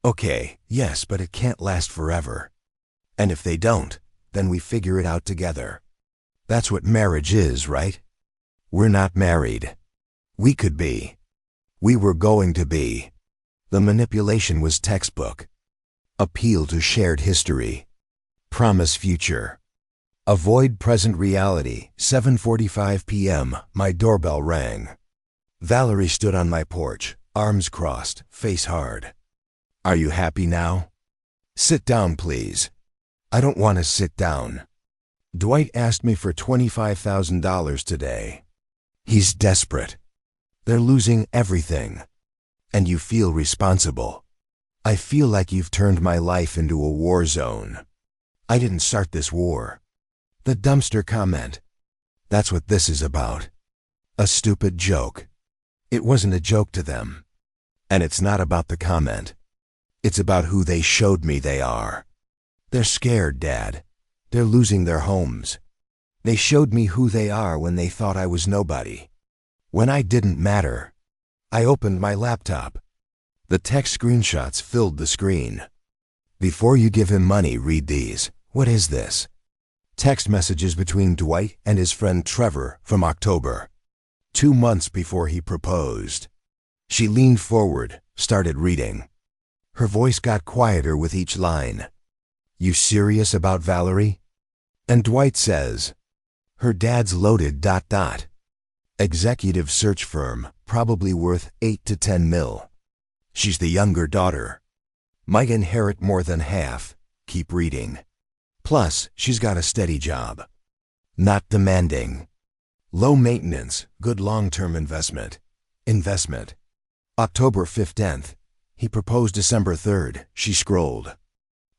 Okay, yes, but it can't last forever. And if they don't, then we figure it out together. That's what marriage is, right? We're not married. We could be. We were going to be. The manipulation was textbook. Appeal to shared history. Promise future. Avoid present reality. 7:45 p.m. My doorbell rang. Valerie stood on my porch, arms crossed, face hard. Are you happy now? Sit down, please. I don't want to sit down. Dwight asked me for $25,000 today. He's desperate. They're losing everything. And you feel responsible. I feel like you've turned my life into a war zone. I didn't start this war. The dumpster comment. That's what this is about. A stupid joke. It wasn't a joke to them. And it's not about the comment. It's about who they showed me they are. They're scared, Dad. They're losing their homes. They showed me who they are when they thought I was nobody. When I didn't matter. I opened my laptop. The text screenshots filled the screen. Before you give him money, read these. What is this? Text messages between Dwight and his friend Trevor from October. 2 months before he proposed. She leaned forward, started reading. Her voice got quieter with each line. You serious about Valerie? And Dwight says, her dad's loaded... Executive search firm, probably worth 8 to 10 mil. She's the younger daughter. Might inherit more than half. Keep reading. Plus, she's got a steady job. Not demanding. Low maintenance, good long-term investment. Investment. October 15th. He proposed December 3rd. She scrolled.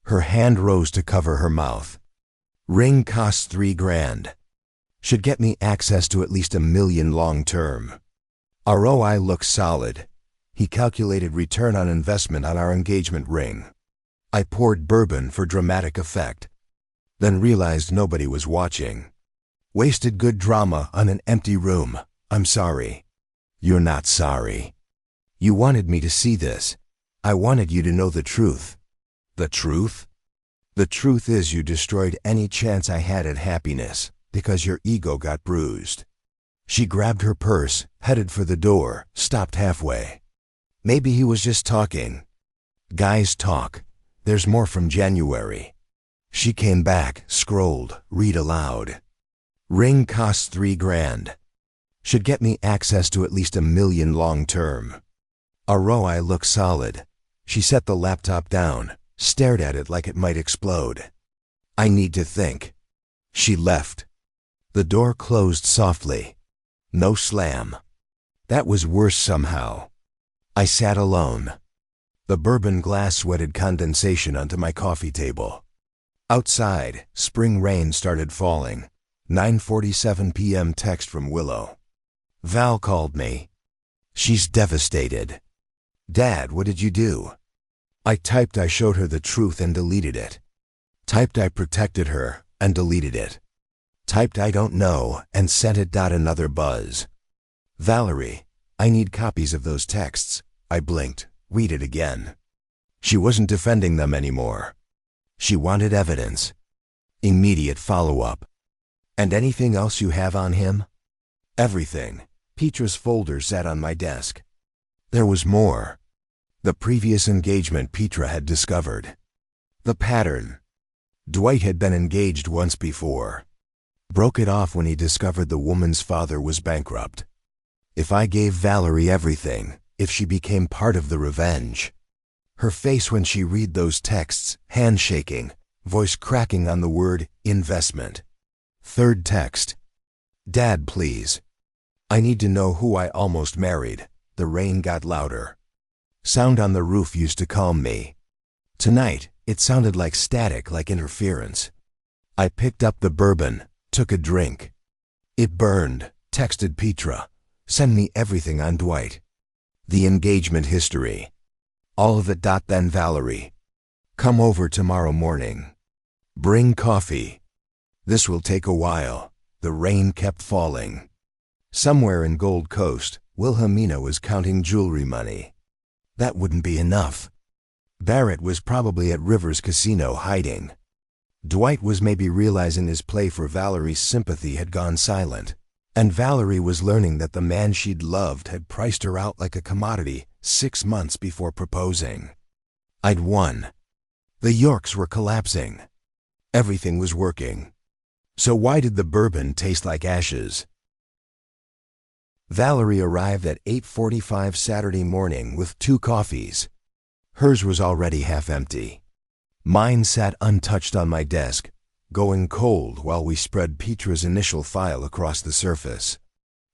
Her hand rose to cover her mouth. Ring costs $3,000. Should get me access to at least $1 million long-term. ROI looks solid. He calculated return on investment on our engagement ring. I poured bourbon for dramatic effect. Then realized nobody was watching. Wasted good drama on an empty room. I'm sorry. You're not sorry. You wanted me to see this. I wanted you to know the truth. The truth? The truth is you destroyed any chance I had at happiness because your ego got bruised. She grabbed her purse, headed for the door, stopped halfway. Maybe he was just talking. Guys talk. There's more from January. She came back, scrolled, read aloud. Ring costs $3,000. Should get me access to at least $1 million long term. I looked solid. She set the laptop down, stared at it like it might explode. I need to think. She left. The door closed softly. No slam. That was worse somehow. I sat alone. The bourbon glass sweated condensation onto my coffee table. Outside, spring rain started falling. 9:47 p.m. text from Willow. Val called me. She's devastated. Dad, what did you do? I typed I showed her the truth and deleted it. Typed I protected her and deleted it. Typed I don't know and sent it. Another buzz. Valerie, I need copies of those texts. I blinked. Read it again. She wasn't defending them anymore. She wanted evidence. Immediate follow-up. And anything else you have on him? Everything. Petra's folder sat on my desk. There was more. The previous engagement Petra had discovered. The pattern. Dwight had been engaged once before. Broke it off when he discovered the woman's father was bankrupt. If I gave Valerie everything, if she became part of the revenge. Her face when she read those texts, hand shaking, voice cracking on the word investment. Third text. Dad, please. I need to know who I almost married. The rain got louder. Sound on the roof used to calm me. Tonight, it sounded like static, like interference. I picked up the bourbon, took a drink. It burned, texted Petra. Send me everything on Dwight. The engagement history. All of it. Then Valerie. Come over tomorrow morning. Bring coffee. This will take a while. The rain kept falling. Somewhere in Gold Coast, Wilhelmina was counting jewelry money. That wouldn't be enough. Barrett was probably at Rivers Casino hiding. Dwight was maybe realizing his play for Valerie's sympathy had gone silent. And Valerie was learning that the man she'd loved had priced her out like a commodity 6 months before proposing. I'd won. The Yorks were collapsing. Everything was working. So why did the bourbon taste like ashes? Valerie arrived at 8:45 Saturday morning with 2 coffees. Hers was already half empty. Mine sat untouched on my desk, going cold while we spread Petra's initial file across the surface.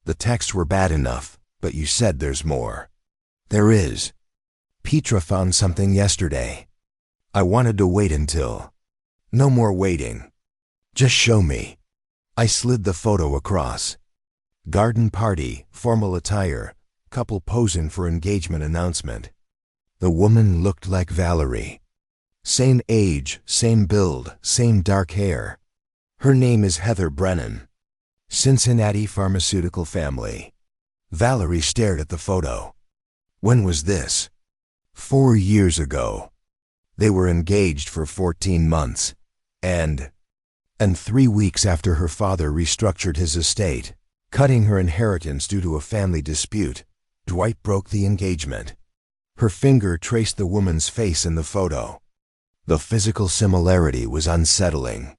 The texts were bad enough, but you said there's more. There is. Petra found something yesterday. I wanted to wait until. No more waiting. Just show me. I slid the photo across. Garden party, formal attire, couple posing for engagement announcement. The woman looked like Valerie. Same age, same build, same dark hair. Her name is Heather Brennan. Cincinnati pharmaceutical family. Valerie stared at the photo. When was this? 4 years ago. They were engaged for 14 months. And 3 weeks after her father restructured his estate, cutting her inheritance due to a family dispute, Dwight broke the engagement. Her finger traced the woman's face in the photo. The physical similarity was unsettling.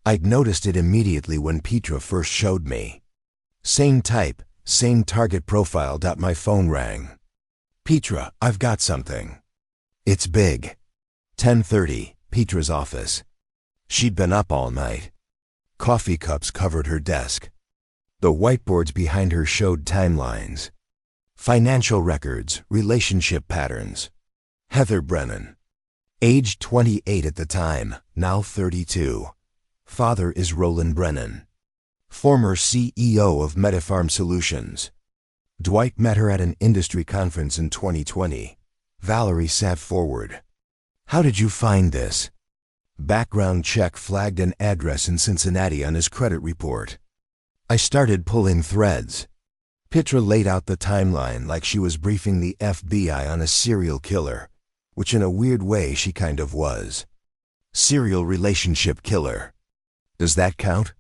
I'd noticed it immediately when Petra first showed me. Same type, same target profile. My phone rang. Petra, I've got something. It's big. 10:30, Petra's office. She'd been up all night. Coffee cups covered her desk. The whiteboards behind her showed timelines. Financial records, relationship patterns. Heather Brennan. Age 28 at the time, now 32. Father is Roland Brennan. Former CEO of Medipharm Solutions. Dwight met her at an industry conference in 2020. Valerie sat forward. How did you find this? Background check flagged an address in Cincinnati on his credit report. I started pulling threads. Petra laid out the timeline like she was briefing the FBI on a serial killer, which in a weird way she kind of was. Serial relationship killer. Does that count?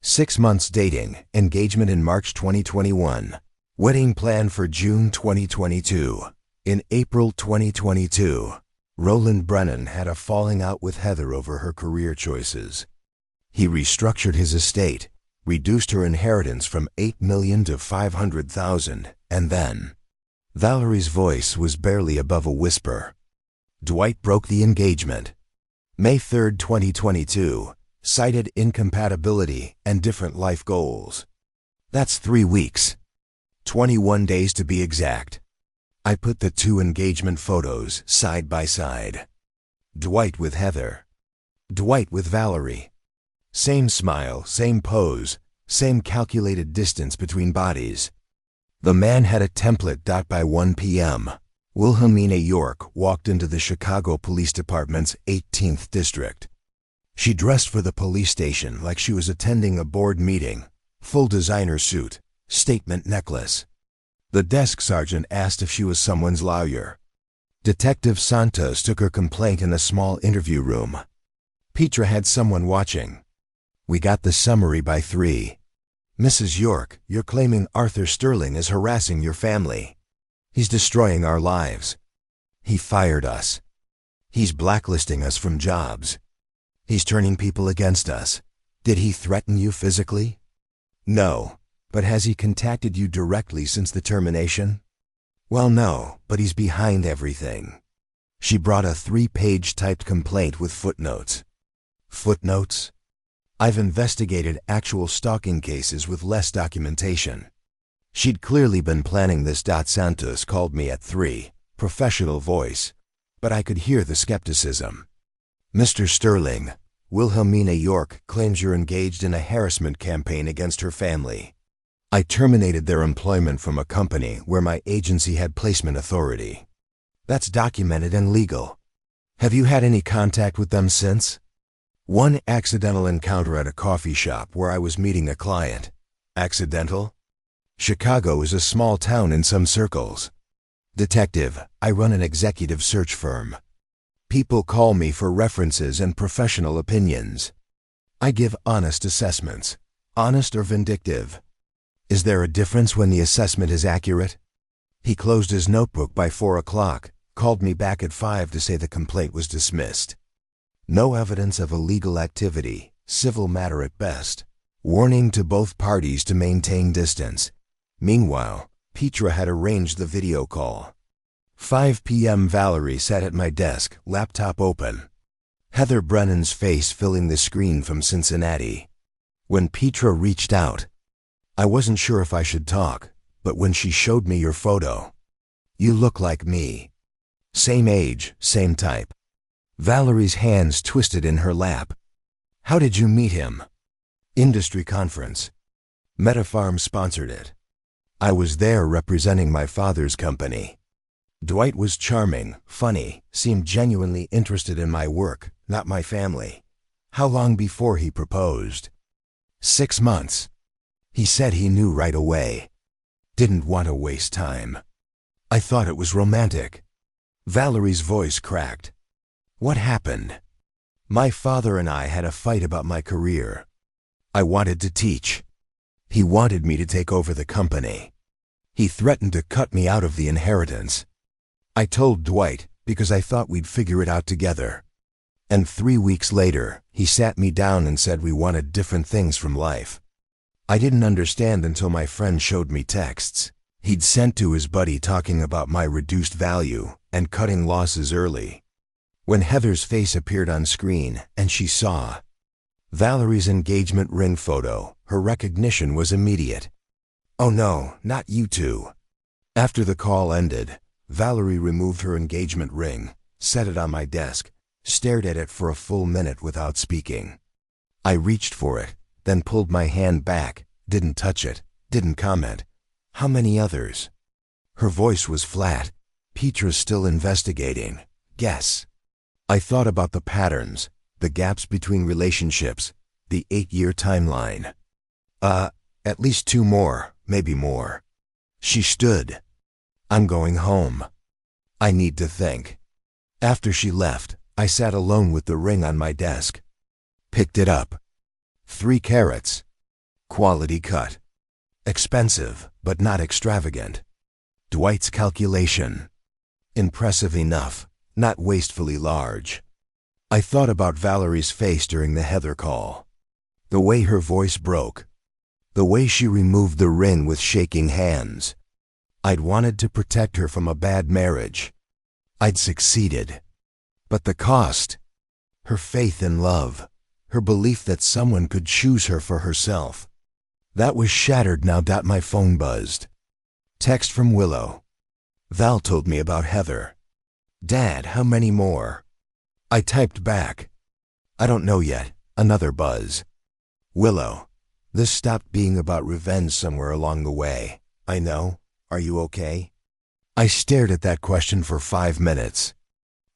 6 months dating, engagement in March 2021, wedding planned for June 2022. In April 2022, Roland Brennan had a falling out with Heather over her career choices. He restructured his estate, reduced her inheritance from 8 million to 500,000, and then Valerie's voice was barely above a whisper. Dwight broke the engagement. May 3, 2022, cited incompatibility and different life goals. That's 3 weeks. 21 days to be exact. I put the two engagement photos side by side. Dwight with Heather. Dwight with Valerie. Same smile, same pose, same calculated distance between bodies. The man had a template. By 1 p.m., Wilhelmina York walked into the Chicago Police Department's 18th District. She dressed for the police station like she was attending a board meeting. Full designer suit, statement necklace. The desk sergeant asked if she was someone's lawyer. Detective Santos took her complaint in a small interview room. Petra had someone watching. We got the summary by 3. Mrs. York, you're claiming Arthur Sterling is harassing your family. He's destroying our lives. He fired us. He's blacklisting us from jobs. He's turning people against us. Did he threaten you physically? No, but has he contacted you directly since the termination? Well, no, but he's behind everything. She brought a 3-page typed complaint with footnotes. Footnotes? I've investigated actual stalking cases with less documentation. She'd clearly been planning this. Santos called me at 3, professional voice, but I could hear the skepticism. Mr. Sterling, Wilhelmina York claims you're engaged in a harassment campaign against her family. I terminated their employment from a company where my agency had placement authority. That's documented and legal. Have you had any contact with them since? One accidental encounter at a coffee shop where I was meeting a client. Accidental? Chicago is a small town in some circles. Detective, I run an executive search firm. People call me for references and professional opinions. I give honest assessments. Honest or vindictive? Is there a difference when the assessment is accurate? He closed his notebook by 4 o'clock, called me back at 5 to say the complaint was dismissed. No evidence of illegal activity, civil matter at best. Warning to both parties to maintain distance. Meanwhile, Petra had arranged the video call. 5 p.m. Valerie sat at my desk, laptop open. Heather Brennan's face filling the screen from Cincinnati. When Petra reached out, I wasn't sure if I should talk, but when she showed me your photo, you look like me. Same age, same type. Valerie's hands twisted in her lap. How did you meet him? Industry conference. Metafarm sponsored it. I was there representing my father's company. Dwight was charming, funny, seemed genuinely interested in my work, not my family. How long before he proposed? 6 months. He said he knew right away. Didn't want to waste time. I thought it was romantic. Valerie's voice cracked. What happened? My father and I had a fight about my career. I wanted to teach. He wanted me to take over the company. He threatened to cut me out of the inheritance. I told Dwight because I thought we'd figure it out together. And 3 weeks later, he sat me down and said we wanted different things from life. I didn't understand until my friend showed me texts he'd sent to his buddy talking about my reduced value and cutting losses early. When Heather's face appeared on screen and she saw Valerie's engagement ring photo, her recognition was immediate. Oh no, not you two. After the call ended, Valerie removed her engagement ring, set it on my desk, stared at it for a full minute without speaking. I reached for it, then pulled my hand back, didn't touch it, didn't comment. How many others? Her voice was flat. Petra's still investigating. Guess. I thought about the patterns, the gaps between relationships, the 8-year timeline. At least 2 more, maybe more. She stood. I'm going home. I need to think. After she left, I sat alone with the ring on my desk. Picked it up. 3 carats. Quality cut. Expensive, but not extravagant. Dwight's calculation. Impressive enough, not wastefully large. I thought about Valerie's face during the Heather call. The way her voice broke. The way she removed the ring with shaking hands. I'd wanted to protect her from a bad marriage. I'd succeeded. But the cost? Her faith in love. Her belief that someone could choose her for herself. That was shattered now. My phone buzzed. Text from Willow. Val told me about Heather. Dad, how many more? I typed back. I don't know yet. Another buzz. Willow. This stopped being about revenge somewhere along the way. I know. Are you okay? I stared at that question for 5 minutes.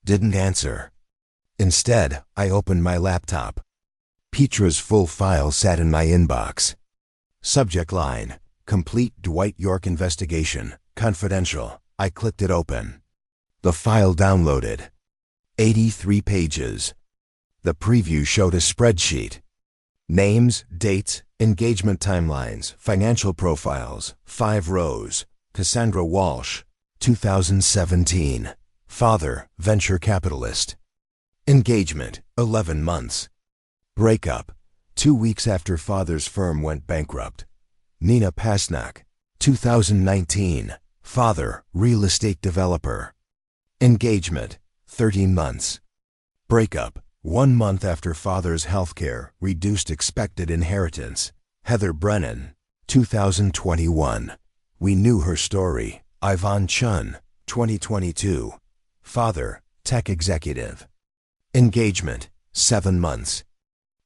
Didn't answer. Instead, I opened my laptop. Petra's full file sat in my inbox. Subject line, Complete Dwight York Investigation, Confidential. I clicked it open. The file downloaded. 83 pages. The preview showed a spreadsheet. Names, dates, engagement timelines, financial profiles, 5 rows. Cassandra Walsh, 2017. Father, venture capitalist. Engagement, 11 months. Breakup, 2 weeks after father's firm went bankrupt. Nina Pasnak, 2019. Father, real estate developer. Engagement, 13 months. Breakup, 1 month after father's healthcare reduced expected inheritance. Heather Brennan, 2021. We knew her story. Ivan Chun, 2022. Father, tech executive. Engagement, 7 months.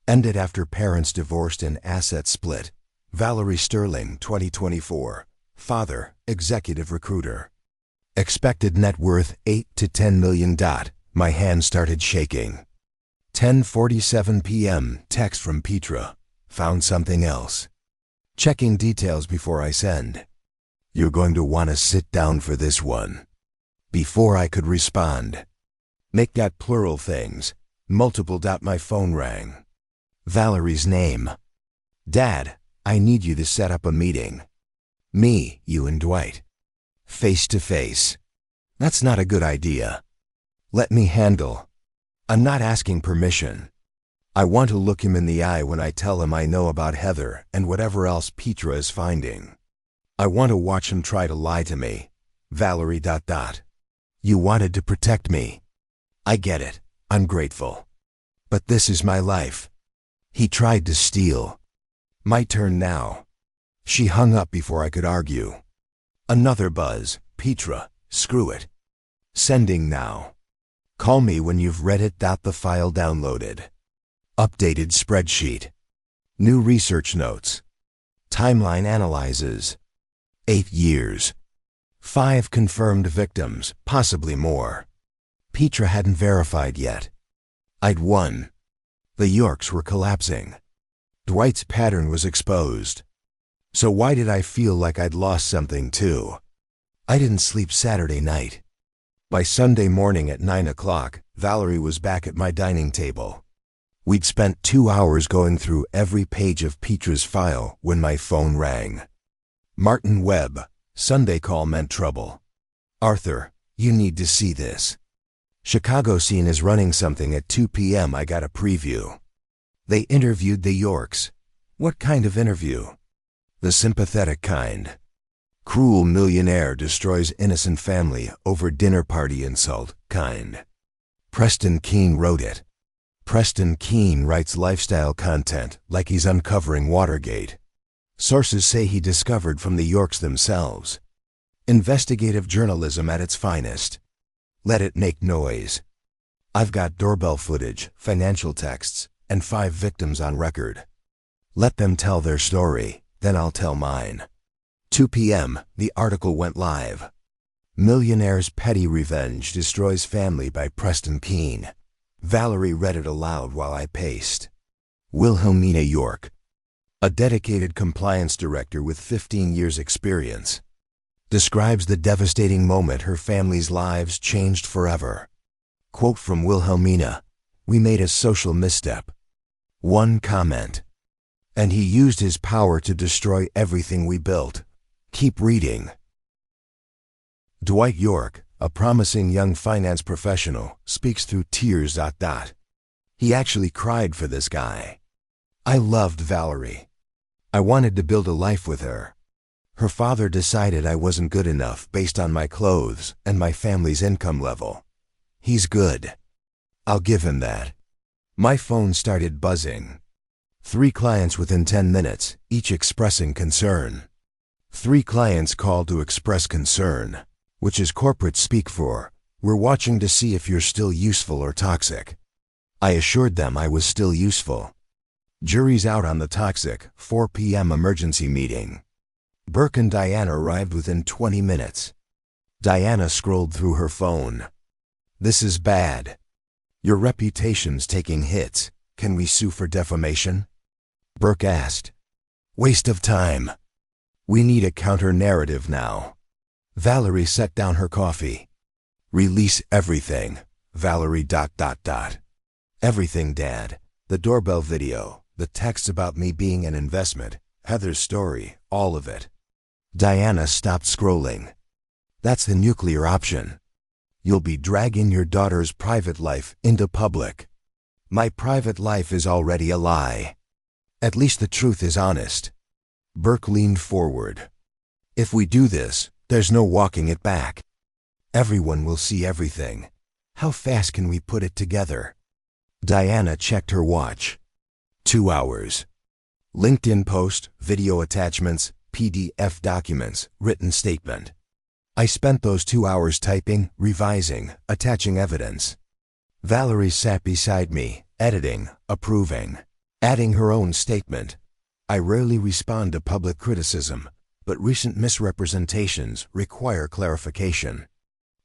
Ended after parents divorced and assets split. Valerie Sterling, 2024. Father, executive recruiter. Expected net worth $8 to $10 million. My hand started shaking. 10:47 p.m. Text from Petra. Found something else. Checking details before I send. You're going to want to sit down for this one. Before I could respond. Make that plural things. Multiple. My phone rang. Valerie's name. Dad, I need you to set up a meeting. Me, you and Dwight. Face to face. That's not a good idea. Let me handle. I'm not asking permission. I want to look him in the eye when I tell him I know about Heather and whatever else Petra is finding. I want to watch him try to lie to me. Valerie. You wanted to protect me. I get it. I'm grateful. But this is my life. He tried to steal. My turn now. She hung up before I could argue. Another buzz. Petra, screw it. Sending now. Call me when you've read it. The file downloaded. Updated spreadsheet. New research notes. Timeline analyzes. 8 years. 5 confirmed victims, possibly more. Petra hadn't verified yet. I'd won. The Yorks were collapsing. Dwight's pattern was exposed. So why did I feel like I'd lost something too? I didn't sleep Saturday night. By Sunday morning at 9 o'clock, Valerie was back at my dining table. We'd spent 2 hours going through every page of Petra's file when my phone rang. Martin Webb. Sunday call meant trouble. Arthur, you need to see this. Chicago Scene is running something at 2 p.m. I got a preview. They interviewed the Yorks. What kind of interview? The sympathetic kind. Cruel millionaire destroys innocent family over dinner party insult kind. Preston Keene wrote it. Preston Keene writes lifestyle content like he's uncovering Watergate. Sources say he discovered from the Yorks themselves. Investigative journalism at its finest. Let it make noise. I've got doorbell footage, financial texts, and 5 victims on record. Let them tell their story, then I'll tell mine. 2 p.m., the article went live. Millionaire's Petty Revenge Destroys Family by Preston Keene. Valerie read it aloud while I paced. Wilhelmina York. A dedicated compliance director with 15 years' experience. Describes the devastating moment her family's lives changed forever. Quote from Wilhelmina, "We made a social misstep." One comment. "And he used his power to destroy everything we built." Keep reading. Dwight York, a promising young finance professional, speaks through tears. He actually cried for this guy. I loved Valerie. I wanted to build a life with her. Her father decided I wasn't good enough based on my clothes and my family's income level. He's good. I'll give him that. My phone started buzzing. 3 clients within 10 minutes, each expressing concern. 3 clients called to express concern, which is corporate speak for, "We're watching to see if you're still useful or toxic." I assured them I was still useful. Jury's out on the toxic, 4 p.m. emergency meeting. Burke and Diana arrived within 20 minutes. Diana scrolled through her phone. "This is bad. Your reputation's taking hits. Can we sue for defamation?" Burke asked. "Waste of time. We need a counter-narrative now." Valerie set down her coffee. "Release everything, Valerie ... Everything, Dad. The doorbell video, the texts about me being an investment, Heather's story, all of it." Diana stopped scrolling. "That's the nuclear option. You'll be dragging your daughter's private life into public." "My private life is already a lie. At least the truth is honest." Burke leaned forward. "If we do this, there's no walking it back. Everyone will see everything. How fast can we put it together?" Diana checked her watch. 2 hours. LinkedIn post, video attachments, PDF documents, written statement. I spent those 2 hours typing, revising, attaching evidence. Valerie sat beside me, editing, approving, adding her own statement. I rarely respond to public criticism, but recent misrepresentations require clarification.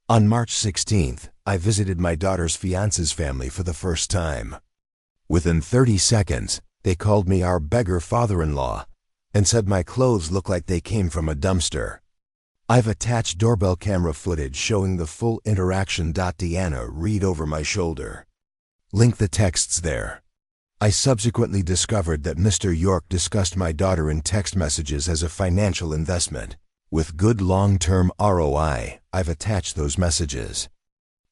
On March 16th, I visited my daughter's fiance's family for the first time. Within 30 seconds, they called me our beggar father-in-law and said my clothes look like they came from a dumpster. I've attached doorbell camera footage showing the full interaction. Diana read over my shoulder. Link the texts there. I subsequently discovered that Mr. York discussed my daughter in text messages as a financial investment. With good long-term ROI, I've attached those messages.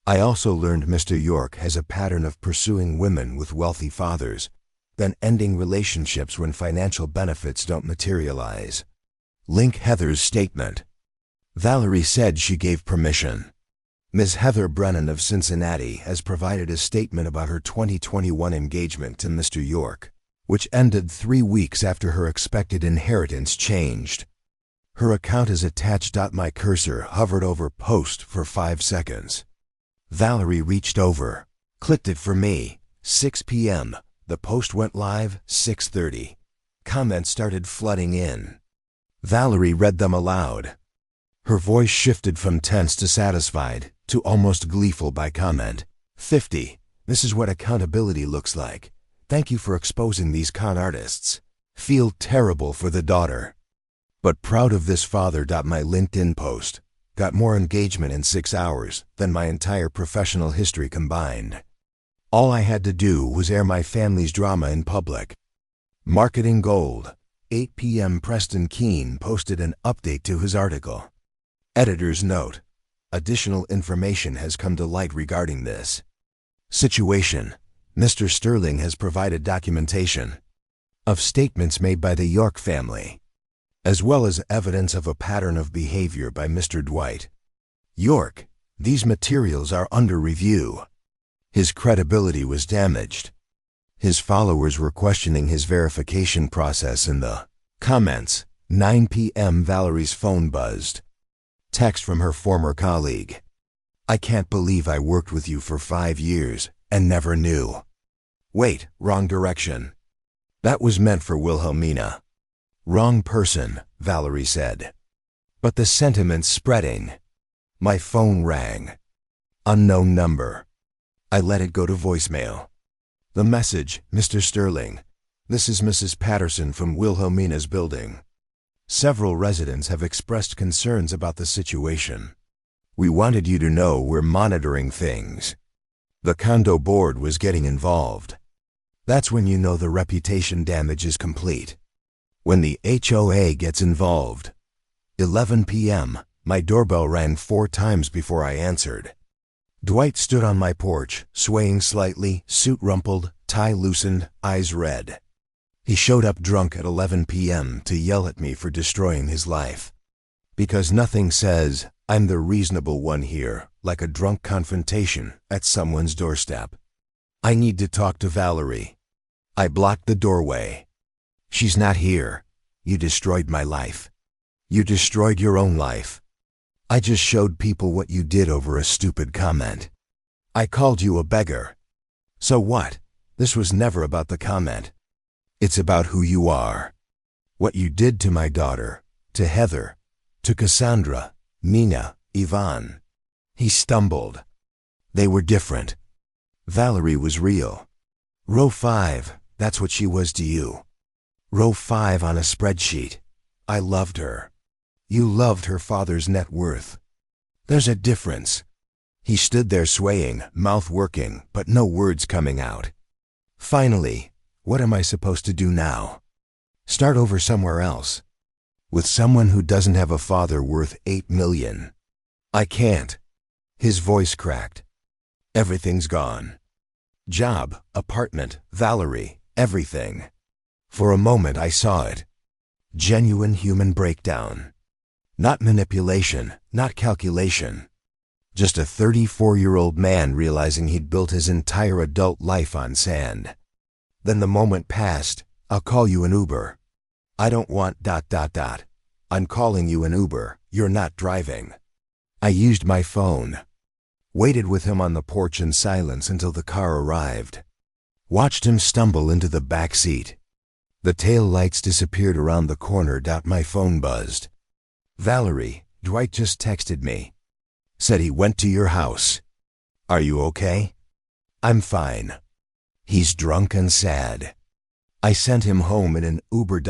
I also learned Mr. York has a pattern of pursuing women with wealthy fathers, then ending relationships when financial benefits don't materialize. Link Heather's statement. Valerie said she gave permission. Ms. Heather Brennan of Cincinnati has provided a statement about her 2021 engagement to Mr. York, which ended 3 weeks after her expected inheritance changed. Her account is attached. My cursor hovered over post for 5 seconds. Valerie reached over, clicked it for me. 6 p.m. The post went live, 6:30. Comments started flooding in. Valerie read them aloud. Her voice shifted from tense to satisfied, to almost gleeful by comment. 50. This is what accountability looks like. Thank you for exposing these con artists. Feel terrible for the daughter, but proud of this father. My LinkedIn post got more engagement in 6 hours than my entire professional history combined. All I had to do was air my family's drama in public. Marketing gold. 8 p.m. Preston Keene posted an update to his article. Editor's note. Additional information has come to light regarding this situation. Mr. Sterling has provided documentation of statements made by the York family, as well as evidence of a pattern of behavior by Mr. Dwight York. These materials are under review. His credibility was damaged. His followers were questioning his verification process in the comments. 9 p.m. Valerie's phone buzzed. Text from her former colleague. I can't believe I worked with you for 5 years and never knew. Wait, wrong direction. That was meant for Wilhelmina. Wrong person, Valerie said. But the sentiment's spreading. My phone rang. Unknown number. I let it go to voicemail. The message, Mr. Sterling. This is Mrs. Patterson from Wilhelmina's building. Several residents have expressed concerns about the situation. We wanted you to know we're monitoring things. The condo board was getting involved. That's when you know the reputation damage is complete. When the HOA gets involved. 11 p.m., my doorbell rang 4 times before I answered. Dwight stood on my porch, swaying slightly, suit rumpled, tie loosened, eyes red. He showed up drunk at 11 p.m. to yell at me for destroying his life. Because nothing says, I'm the reasonable one here, like a drunk confrontation at someone's doorstep. I need to talk to Valerie. I blocked the doorway. She's not here. You destroyed my life. You destroyed your own life. I just showed people what you did over a stupid comment. I called you a beggar. So what? This was never about the comment. It's about who you are. What you did to my daughter, to Heather, to Cassandra, Nina, Yvonne. He stumbled. They were different. Valerie was real. Row 5, that's what she was to you. Row 5 on a spreadsheet. I loved her. You loved her father's net worth. There's a difference. He stood there swaying, mouth working, but no words coming out. Finally, what am I supposed to do now? Start over somewhere else. With someone who doesn't have a father worth $8 million. I can't. His voice cracked. Everything's gone. Job, apartment, Valerie, everything. For a moment I saw it. Genuine human breakdown. Not manipulation, not calculation. Just a 34-year-old man realizing he'd built his entire adult life on sand. Then the moment passed. I'll call you an Uber. I don't want ... I'm calling you an Uber. You're not driving. I used my phone. Waited with him on the porch in silence until the car arrived. Watched him stumble into the back seat. The tail lights disappeared around the corner. My phone buzzed. Valerie, Dwight just texted me. Said he went to your house. Are you okay? I'm fine. He's drunk and sad. I sent him home in an Uber.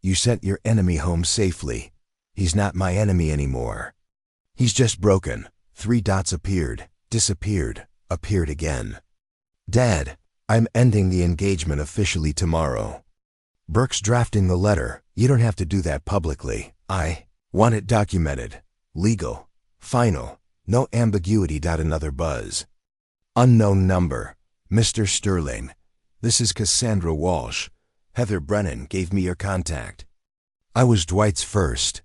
You sent your enemy home safely. He's not my enemy anymore. He's just broken. 3 dots appeared, disappeared, appeared again. Dad, I'm ending the engagement officially tomorrow. Burke's drafting the letter. You don't have to do that publicly. I want it documented. Legal. Final. No ambiguity. Another buzz. Unknown number. Mr. Sterling. This is Cassandra Walsh. Heather Brennan gave me your contact. I was Dwight's first.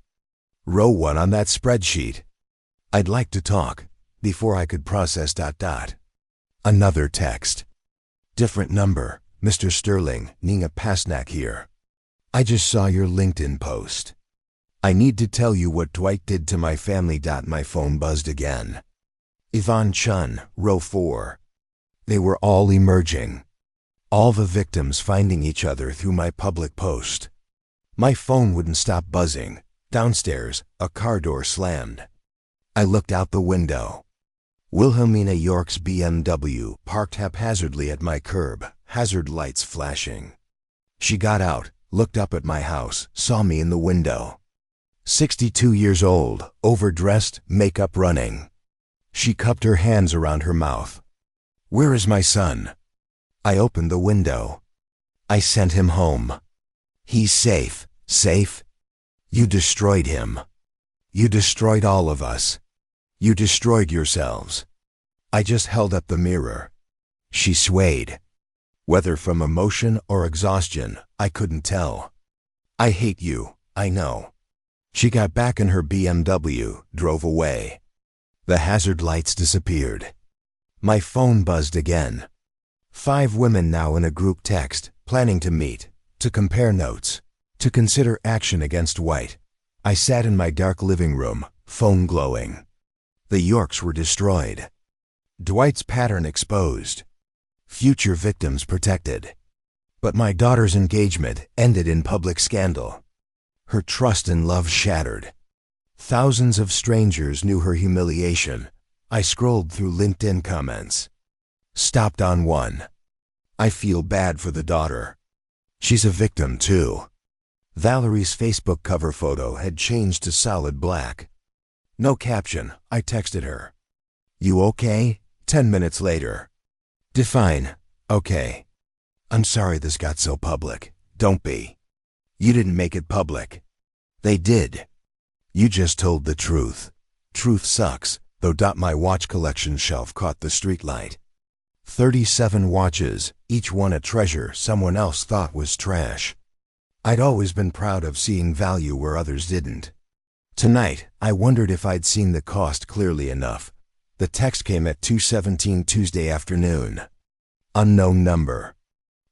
Row 1 on that spreadsheet. I'd like to talk. Before I could process ... Another text. Different number. Mr. Sterling, Nina Pasnak here. I just saw your LinkedIn post. I need to tell you what Dwight did to my family. My phone buzzed again. Yvonne Chun, row 4. They were all emerging. All the victims finding each other through my public post. My phone wouldn't stop buzzing. Downstairs, a car door slammed. I looked out the window. Wilhelmina York's BMW parked haphazardly at my curb, hazard lights flashing. She got out, looked up at my house, saw me in the window. 62 years old, overdressed, makeup running. She cupped her hands around her mouth. Where is my son? I opened the window. I sent him home. He's safe. Safe? You destroyed him. You destroyed all of us. You destroyed yourselves. I just held up the mirror. She swayed. Whether from emotion or exhaustion, I couldn't tell. I hate you, I know. She got back in her BMW, drove away. The hazard lights disappeared. My phone buzzed again. 5 women now in a group text, planning to meet, to compare notes, to consider action against White. I sat in my dark living room, phone glowing. The Yorks were destroyed. Dwight's pattern exposed. Future victims protected. But my daughter's engagement ended in public scandal. Her trust and love shattered. Thousands of strangers knew her humiliation. I scrolled through LinkedIn comments. Stopped on one. I feel bad for the daughter. She's a victim too. Valerie's Facebook cover photo had changed to solid black. No caption. I texted her. You okay? 10 minutes later. Define. Okay. I'm sorry this got so public. Don't be. You didn't make it public. They did. You just told the truth. Truth sucks, though. My watch collection shelf caught the streetlight. 37 watches, each one a treasure someone else thought was trash. I'd always been proud of seeing value where others didn't. Tonight, I wondered if I'd seen the cost clearly enough. The text came at 2:17 Tuesday afternoon. Unknown number.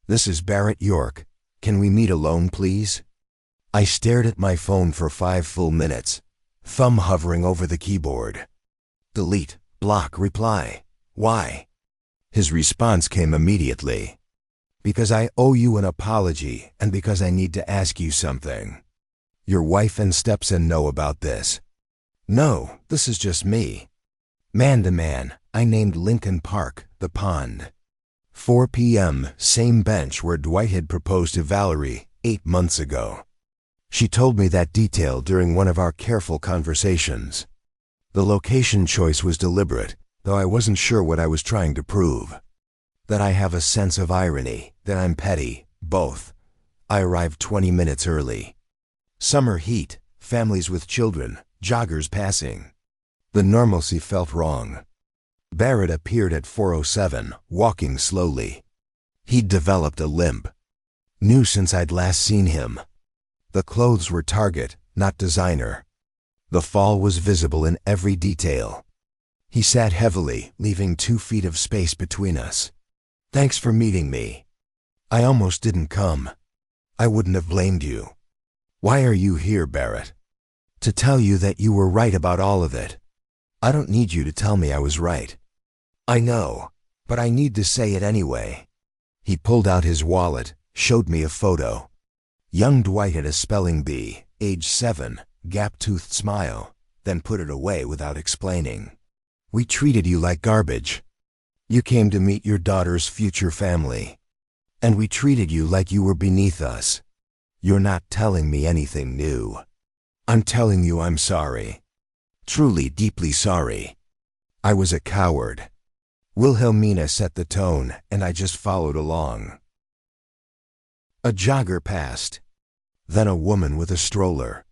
This is Barrett York. Can we meet alone, please? I stared at my phone for 5 full minutes, thumb hovering over the keyboard. Delete, block, reply. Why? His response came immediately. Because I owe you an apology and because I need to ask you something. Your wife and stepson know about this. No, this is just me. Man to man, I named Lincoln Park, the pond. 4 p.m., same bench where Dwight had proposed to Valerie 8 months ago. She told me that detail during one of our careful conversations. The location choice was deliberate, though I wasn't sure what I was trying to prove. That I have a sense of irony, that I'm petty, both. I arrived 20 minutes early. Summer heat, families with children, joggers passing. The normalcy felt wrong. Barrett appeared at 4:07, walking slowly. He'd developed a limp. Knew since I'd last seen him. The clothes were Target, not designer. The fall was visible in every detail. He sat heavily, leaving 2 feet of space between us. Thanks for meeting me. I almost didn't come. I wouldn't have blamed you. Why are you here, Barrett? To tell you that you were right about all of it. I don't need you to tell me I was right. I know, but I need to say it anyway. He pulled out his wallet, showed me a photo. Young Dwight had a spelling bee, age 7, gap-toothed smile, then put it away without explaining. We treated you like garbage. You came to meet your daughter's future family. And we treated you like you were beneath us. You're not telling me anything new. I'm telling you I'm sorry. Truly, deeply sorry. I was a coward. Wilhelmina set the tone, and I just followed along. A jogger passed. Then a woman with a stroller.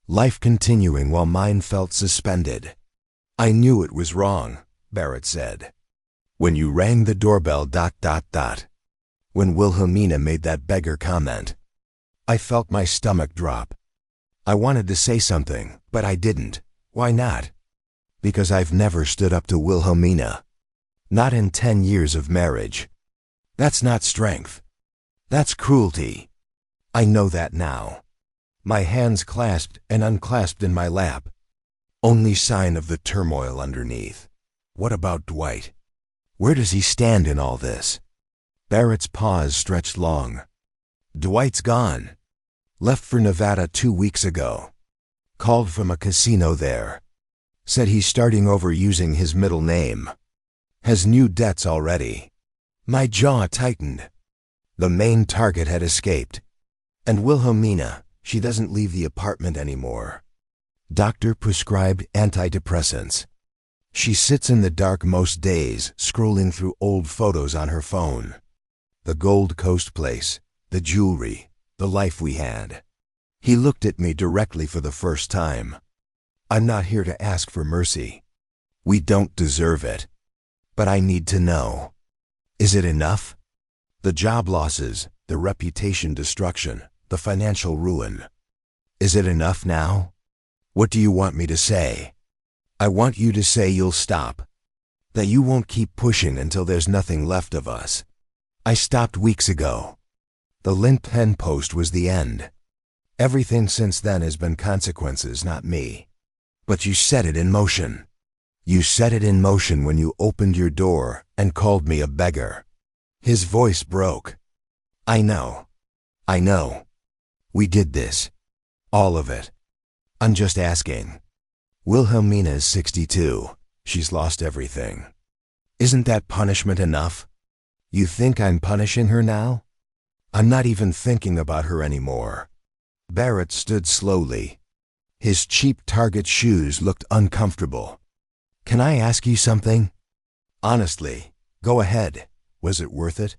Life continuing while mine felt suspended. I knew it was wrong, Barrett said. When you rang the doorbell ... When Wilhelmina made that beggar comment. I felt my stomach drop. I wanted to say something, but I didn't. Why not? Because I've never stood up to Wilhelmina. Not in 10 years of marriage. That's not strength. That's cruelty. I know that now. My hands clasped and unclasped in my lap. Only sign of the turmoil underneath. What about Dwight? Where does he stand in all this? Barrett's pause stretched long. Dwight's gone. Left for Nevada 2 weeks ago. Called from a casino there. Said he's starting over using his middle name. Has new debts already. My jaw tightened. The main target had escaped. And Wilhelmina, she doesn't leave the apartment anymore. Doctor prescribed antidepressants. She sits in the dark most days, scrolling through old photos on her phone. The Gold Coast place, the jewelry, the life we had. He looked at me directly for the first time. I'm not here to ask for mercy. We don't deserve it. But I need to know. Is it enough? The job losses, the reputation destruction, the financial ruin. Is it enough now? What do you want me to say? I want you to say you'll stop. That you won't keep pushing until there's nothing left of us. I stopped weeks ago. The LinkedIn post was the end. Everything since then has been consequences, not me. But you set it in motion. You set it in motion when you opened your door and called me a beggar. His voice broke. I know. I know. We did this. All of it. I'm just asking. Wilhelmina is 62. She's lost everything. Isn't that punishment enough? You think I'm punishing her now? I'm not even thinking about her anymore. Barrett stood slowly. His cheap Target shoes looked uncomfortable. Can I ask you something? Honestly, go ahead. Was it worth it?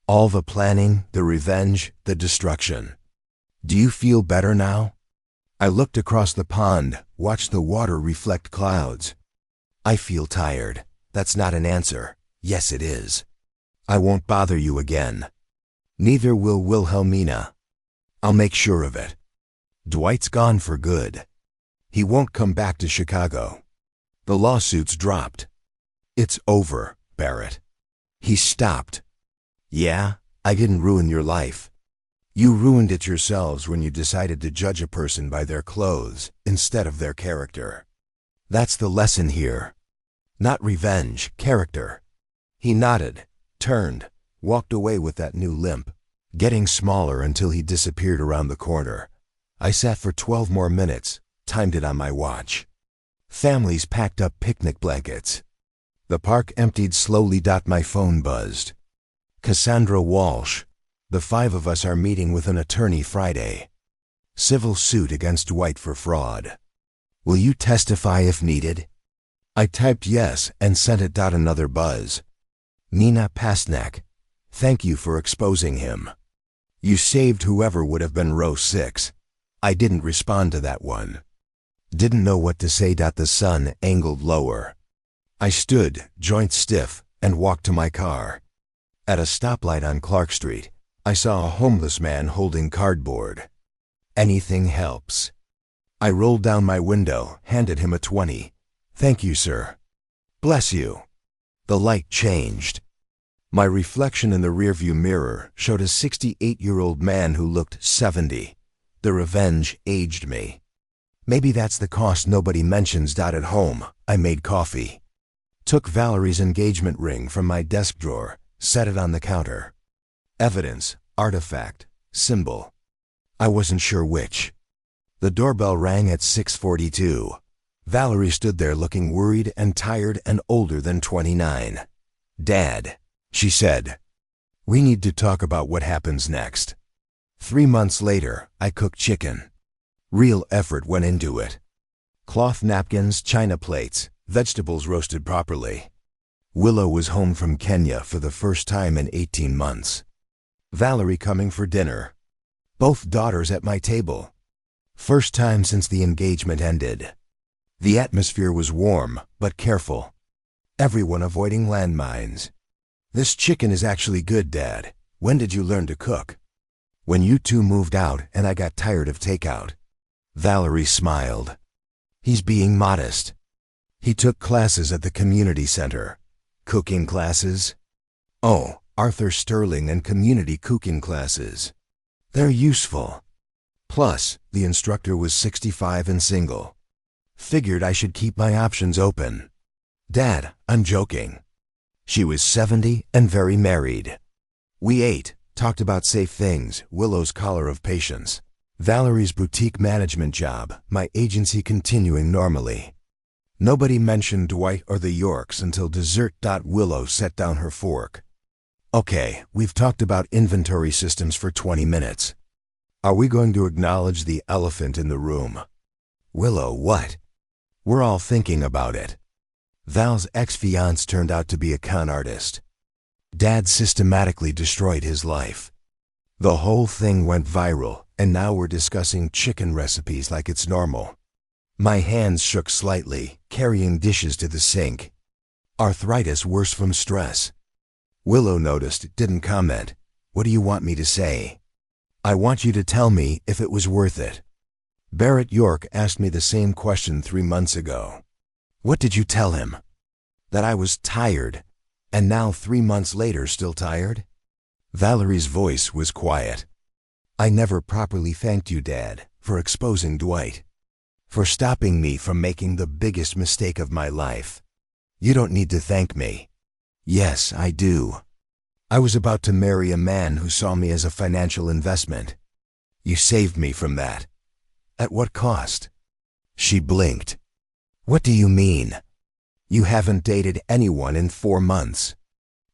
All the planning, the revenge, the destruction. Do you feel better now? I looked across the pond, watched the water reflect clouds. I feel tired. That's not an answer. Yes, it is. I won't bother you again. Neither will Wilhelmina. I'll make sure of it. Dwight's gone for good. He won't come back to Chicago. The lawsuit's dropped. It's over, Barrett. He stopped. Yeah, I didn't ruin your life. You ruined it yourselves when you decided to judge a person by their clothes instead of their character. That's the lesson here. Not revenge, character. He nodded, turned, walked away with that new limp, getting smaller until he disappeared around the corner. I sat for 12 more minutes, timed it on my watch. Families packed up picnic blankets. The park emptied slowly. My phone buzzed. Cassandra Walsh. The 5 of us are meeting with an attorney Friday. Civil suit against Dwight for fraud. Will you testify if needed? I typed yes and sent it. Another buzz. Nina Pasnak. Thank you for exposing him. You saved whoever would have been row 6. I didn't respond to that one. Didn't know what to say. The sun angled lower. I stood, joints stiff, and walked to my car. At a stoplight on Clark Street, I saw a homeless man holding cardboard. Anything helps. I rolled down my window, handed him a 20. Thank you, sir. Bless you. The light changed. My reflection in the rearview mirror showed a 68-year-old man who looked 70. The revenge aged me. Maybe that's the cost nobody mentions. At home, I made coffee. Took Valerie's engagement ring from my desk drawer, set it on the counter. Evidence, artifact, symbol. I wasn't sure which. The doorbell rang at 6:42. Valerie stood there looking worried and tired and older than 29. Dad, she said, we need to talk about what happens next. 3 months later, I cooked chicken. Real effort went into it. Cloth napkins, china plates, vegetables roasted properly. Willow was home from Kenya for the first time in 18 months. Valerie coming for dinner. Both daughters at my table. First time since the engagement ended. The atmosphere was warm, but careful. Everyone avoiding landmines. This chicken is actually good, Dad. When did you learn to cook? When you two moved out and I got tired of takeout. Valerie smiled. He's being modest. He took classes at the community center. Cooking classes? Oh, Arthur Sterling and community cooking classes. They're useful. Plus, the instructor was 65 and single. Figured I should keep my options open. Dad, I'm joking. She was 70 and very married. We ate, talked about safe things, Willow's collar of patience. Valerie's boutique management job, my agency continuing normally. Nobody mentioned Dwight or the Yorks until dessert. Willow set down her fork. Okay, we've talked about inventory systems for 20 minutes. Are we going to acknowledge the elephant in the room? Willow, what? We're all thinking about it. Val's ex-fiance turned out to be a con artist. Dad systematically destroyed his life. The whole thing went viral, and now we're discussing chicken recipes like it's normal. My hands shook slightly, carrying dishes to the sink. Arthritis worse from stress. Willow noticed, didn't comment. What do you want me to say? I want you to tell me if it was worth it. Barrett York asked me the same question 3 months ago. What did you tell him? That I was tired, and now 3 months later still tired? Valerie's voice was quiet. I never properly thanked you, Dad, for exposing Dwight. For stopping me from making the biggest mistake of my life. You don't need to thank me. Yes, I do. I was about to marry a man who saw me as a financial investment. You saved me from that. At what cost? She blinked. What do you mean? You haven't dated anyone in 4 months.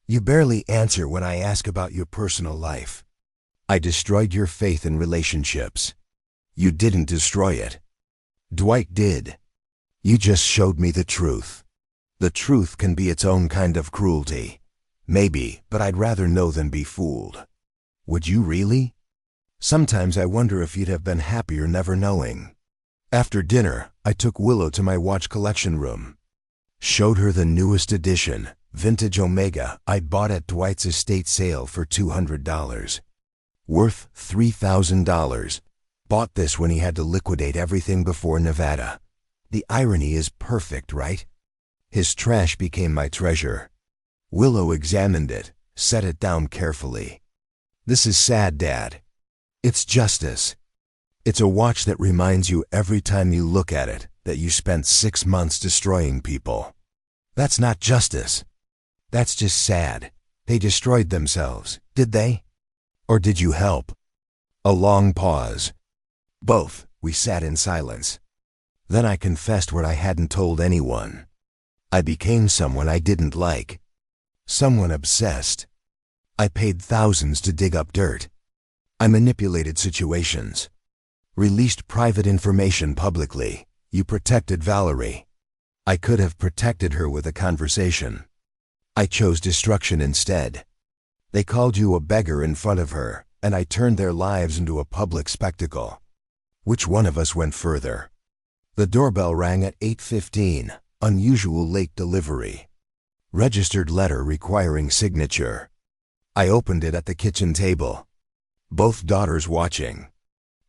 You barely answer when I ask about your personal life. I destroyed your faith in relationships. You didn't destroy it. Dwight did. You just showed me the truth. The truth can be its own kind of cruelty. Maybe, but I'd rather know than be fooled. Would you really? Sometimes I wonder if you'd have been happier never knowing. After dinner, I took Willow to my watch collection room. Showed her the newest edition, Vintage Omega I'd bought at Dwight's estate sale for $200. Worth $3,000. Bought this when he had to liquidate everything before Nevada. The irony is perfect, right? His trash became my treasure. Willow examined it, set it down carefully. This is sad, Dad. It's justice. It's a watch that reminds you every time you look at it that you spent 6 months destroying people. That's not justice. That's just sad. They destroyed themselves, did they? Or did you help? A long pause. Both. We sat in silence. Then I confessed what I hadn't told anyone. I became someone I didn't like. Someone obsessed. I paid thousands to dig up dirt. I manipulated situations. Released private information publicly. You protected Valerie. I could have protected her with a conversation. I chose destruction instead. They called you a beggar in front of her, and I turned their lives into a public spectacle. Which one of us went further? The doorbell rang at 8:15, unusual late delivery. Registered letter requiring signature. I opened it at the kitchen table. Both daughters watching.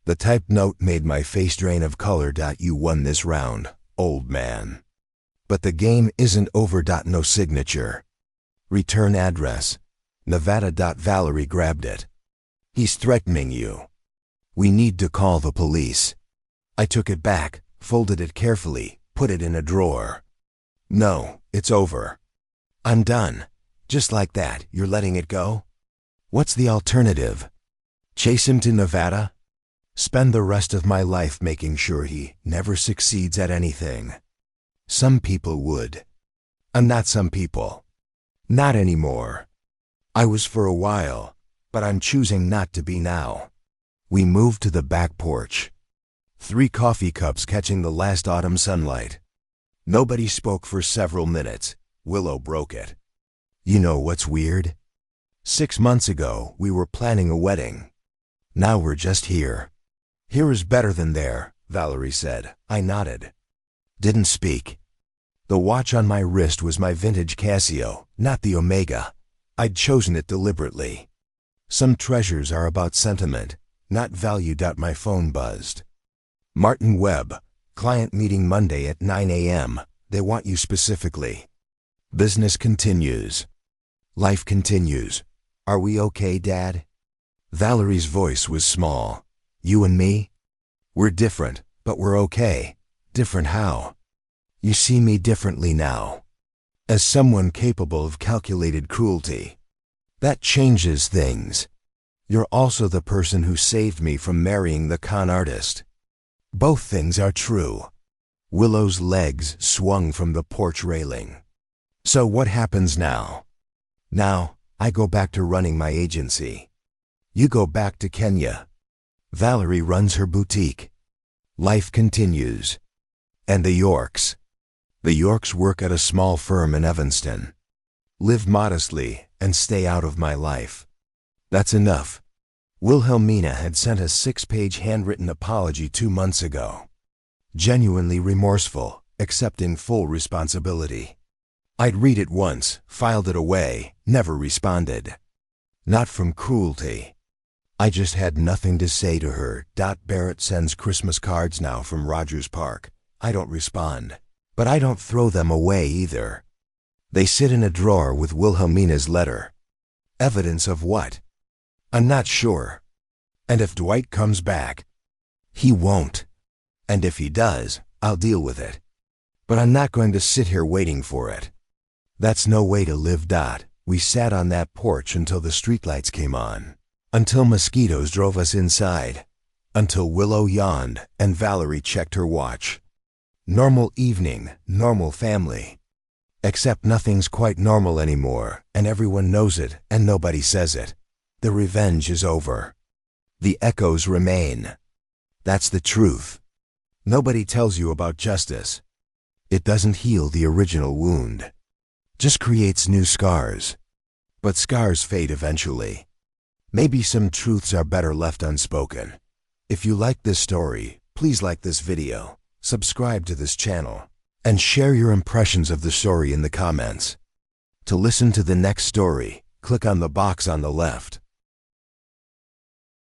The typed note made my face drain of color. You won this round, old man. But the game isn't over. No signature. Return address. Nevada. Valerie grabbed it. He's threatening you. We need to call the police. I took it back, folded it carefully, put it in a drawer. No, it's over. I'm done. Just like that, you're letting it go? What's the alternative? Chase him to Nevada? Spend the rest of my life making sure he never succeeds at anything. Some people would. I'm not some people. Not anymore. I was for a while, but I'm choosing not to be now. We moved to the back porch. 3 coffee cups catching the last autumn sunlight. Nobody spoke for several minutes. Willow broke it. You know what's weird? 6 months ago, we were planning a wedding. Now we're just here. Here is better than there, Valerie said. I nodded. Didn't speak. The watch on my wrist was my vintage Casio, not the Omega. I'd chosen it deliberately. Some treasures are about sentiment, not value. My phone buzzed. Martin Webb, client meeting Monday at 9 a.m. They want you specifically. Business continues. Life continues. Are we okay, Dad? Valerie's voice was small. You and me? We're different, but we're okay. Different how? You see me differently now. As someone capable of calculated cruelty. That changes things. You're also the person who saved me from marrying the con artist. Both things are true. Willow's legs swung from the porch railing. So what happens now? Now, I go back to running my agency. You go back to Kenya. Valerie runs her boutique. Life continues. And the Yorks? The Yorks work at a small firm in Evanston. Live modestly and stay out of my life. That's enough. Wilhelmina had sent a 6-page handwritten apology 2 months ago. Genuinely remorseful, accepting full responsibility. I'd read it once, filed it away, never responded. Not from cruelty. I just had nothing to say to her. Barrett sends Christmas cards now from Rogers Park. I don't respond. But I don't throw them away either. They sit in a drawer with Wilhelmina's letter. Evidence of what? I'm not sure. And if Dwight comes back? He won't. And if he does, I'll deal with it. But I'm not going to sit here waiting for it. That's no way to live. We sat on that porch until the streetlights came on. Until mosquitoes drove us inside. Until Willow yawned and Valerie checked her watch. Normal evening, normal family. Except nothing's quite normal anymore, and everyone knows it, and nobody says it. The revenge is over. The echoes remain. That's the truth. Nobody tells you about justice. It doesn't heal the original wound. Just creates new scars. But scars fade eventually. Maybe some truths are better left unspoken. If you like this story, please like this video, subscribe to this channel, and share your impressions of the story in the comments. To listen to the next story, click on the box on the left.